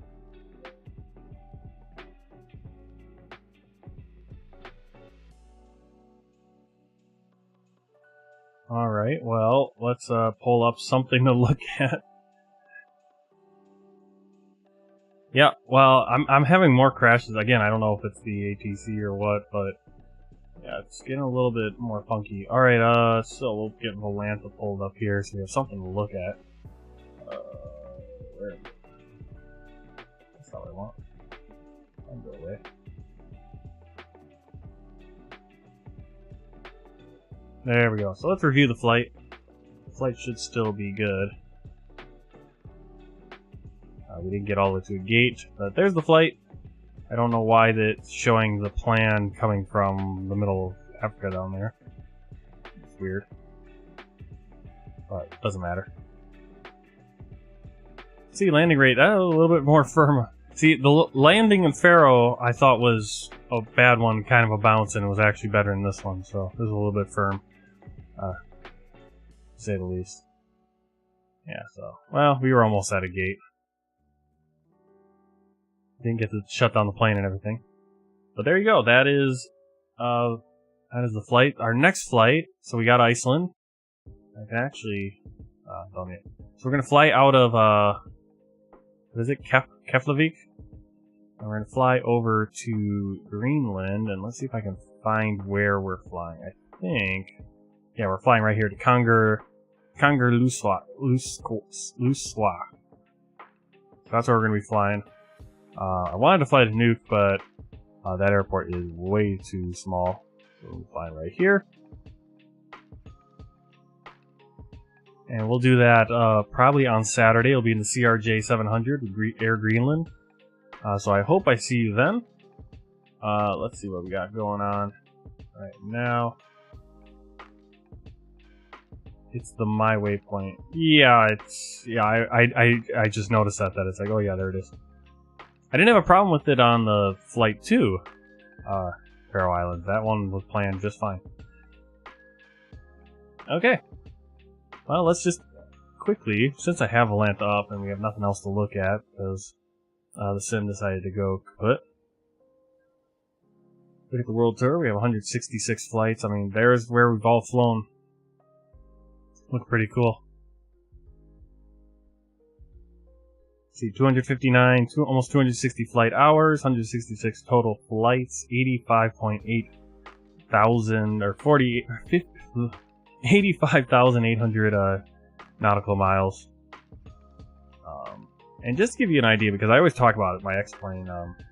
Alright, well, let's pull up something to look at. Yeah, well, I'm having more crashes. Again, I don't know if it's the ATC or what, but yeah, it's getting a little bit more funky. Alright, so we'll get Volanta pulled up here so we have something to look at. Where? That's not what I want. I'll go away. There we go. So let's review the flight. The flight should still be good. We didn't get all the way to a gate, but there's the flight. I don't know why that's showing the plan coming from the middle of Africa down there. It's weird. But it doesn't matter. See, landing rate, that was a little bit more firm. See, the landing in Faroe I thought was a bad one, kind of a bounce, and it was actually better than this one, so this is a little bit firm. To say the least. Yeah, so, well, we were almost at a gate. Didn't get to shut down the plane and everything. But there you go, that is the flight. Our next flight, so we got Iceland. I can actually, don't yet. So we're gonna fly out of, what is it, Keflavík? And we're gonna fly over to Greenland, and let's see if I can find where we're flying. I think, yeah, we're flying right here to Luswa. So that's where we're gonna be flying. I wanted to fly to Nuuk, but that airport is way too small. So we'll fly right here. And we'll do that probably on Saturday. It'll be in the CRJ 700 Air Greenland. So I hope I see you then. Let's see what we got going on right now. It's the my waypoint. Yeah, I just noticed that it's like, oh yeah, there it is. I didn't have a problem with it on the flight to Faroe Islands. That one was planned just fine. Okay. Well, let's just quickly, since I have Volanta up and we have nothing else to look at, because the sim decided to go kaput. Look at the world tour. We have 166 flights. I mean, there's where we've all flown. Look pretty cool. See, 259, almost 260 flight hours, 166 total flights, 85.8 thousand, or 85,800 nautical miles. And just to give you an idea, because I always talk about it, my X-Plane, let's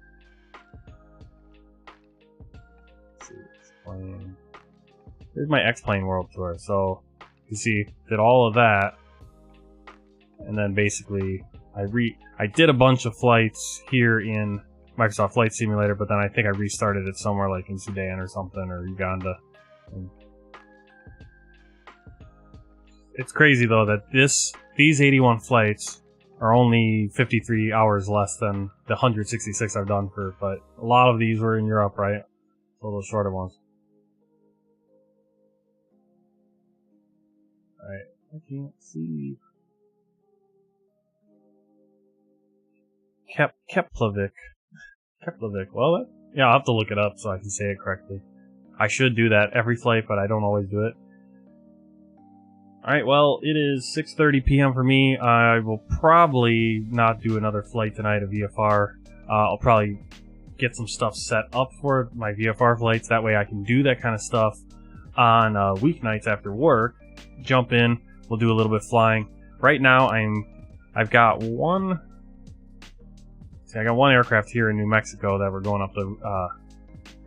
see, X-Plane. Here's my X-Plane World Tour. So, you see, did all of that, and then basically, I did a bunch of flights here in Microsoft Flight Simulator, but then I think I restarted it somewhere like in Sudan or something, or Uganda. And it's crazy though that these 81 flights are only 53 hours less than the 166 I've done for, but a lot of these were in Europe, right? So those shorter ones. Alright, I can't see. Keflavík. Well, yeah, I'll have to look it up so I can say it correctly. I should do that every flight, but I don't always do it. Alright, well, it is 6:30 p.m. for me. I will probably not do another flight tonight of VFR. I'll probably get some stuff set up for my VFR flights. That way I can do that kind of stuff on weeknights after work. Jump in, we'll do a little bit flying. Right now, I've got one... See, I got one aircraft here in New Mexico that we're going up to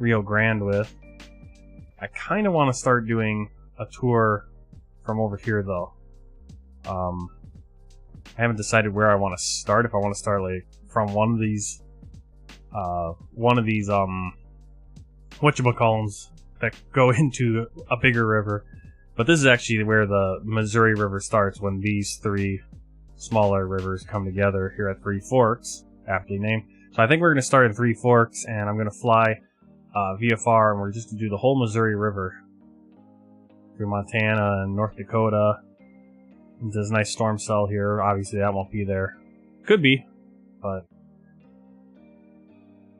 Rio Grande with. I kind of want to start doing a tour from over here, though. I haven't decided where I want to start. If I want to start like from one of these whatchamacallums that go into a bigger river. But this is actually where the Missouri River starts, when these three smaller rivers come together here at Three Forks, aptly named. So I think we're going to start at Three Forks, and I'm going to fly VFR, and we're just going to do the whole Missouri River through Montana and North Dakota. There's a nice storm cell here. Obviously, that won't be there. Could be, but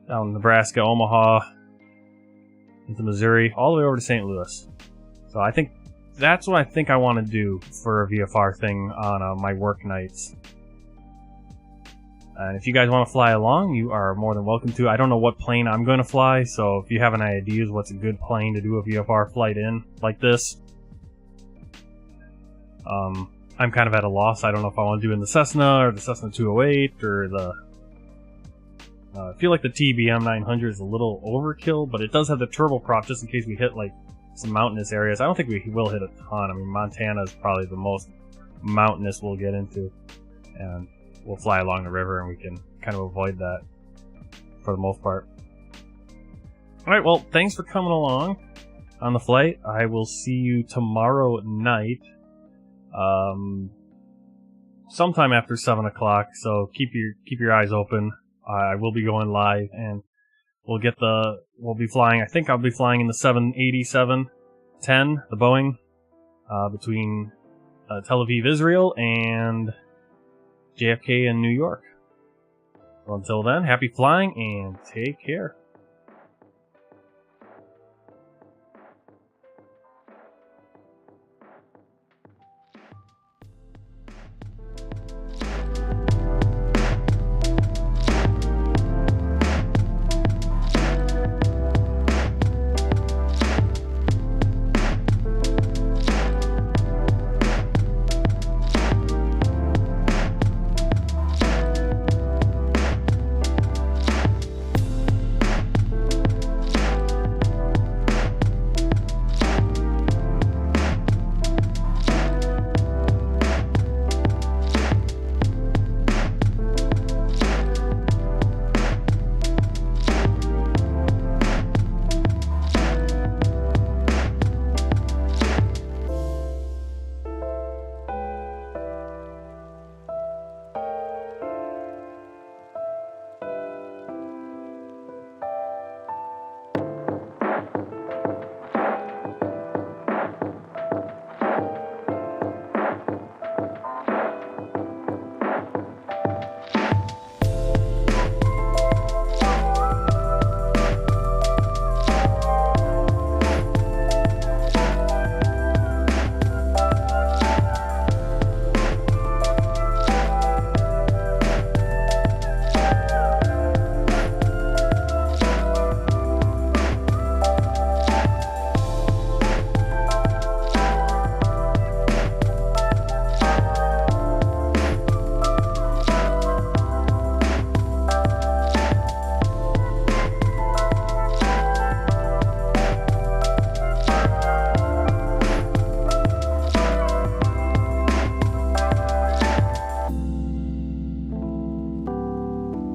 down in Nebraska, Omaha, into Missouri, all the way over to St. Louis. So I think that's what I think I want to do for a VFR thing on my work nights. And if you guys want to fly along, you are more than welcome to. I don't know what plane I'm going to fly, so if you have any ideas what's a good plane to do a VFR flight in, like this, I'm kind of at a loss. I don't know if I want to do it in the Cessna, or the Cessna 208, or the... I feel like the TBM 900 is a little overkill, but it does have the turboprop just in case we hit, like, some mountainous areas. I don't think we will hit a ton. I mean, Montana is probably the most mountainous we'll get into. And we'll fly along the river and we can kind of avoid that for the most part. Alright, well, thanks for coming along on the flight. I will see you tomorrow night. Sometime after 7 o'clock, so keep your eyes open. I will be going live, and we'll be flying, I think I'll be flying in the 787-10, the Boeing, between Tel Aviv, Israel, and JFK in New York. So until then, happy flying, and take care.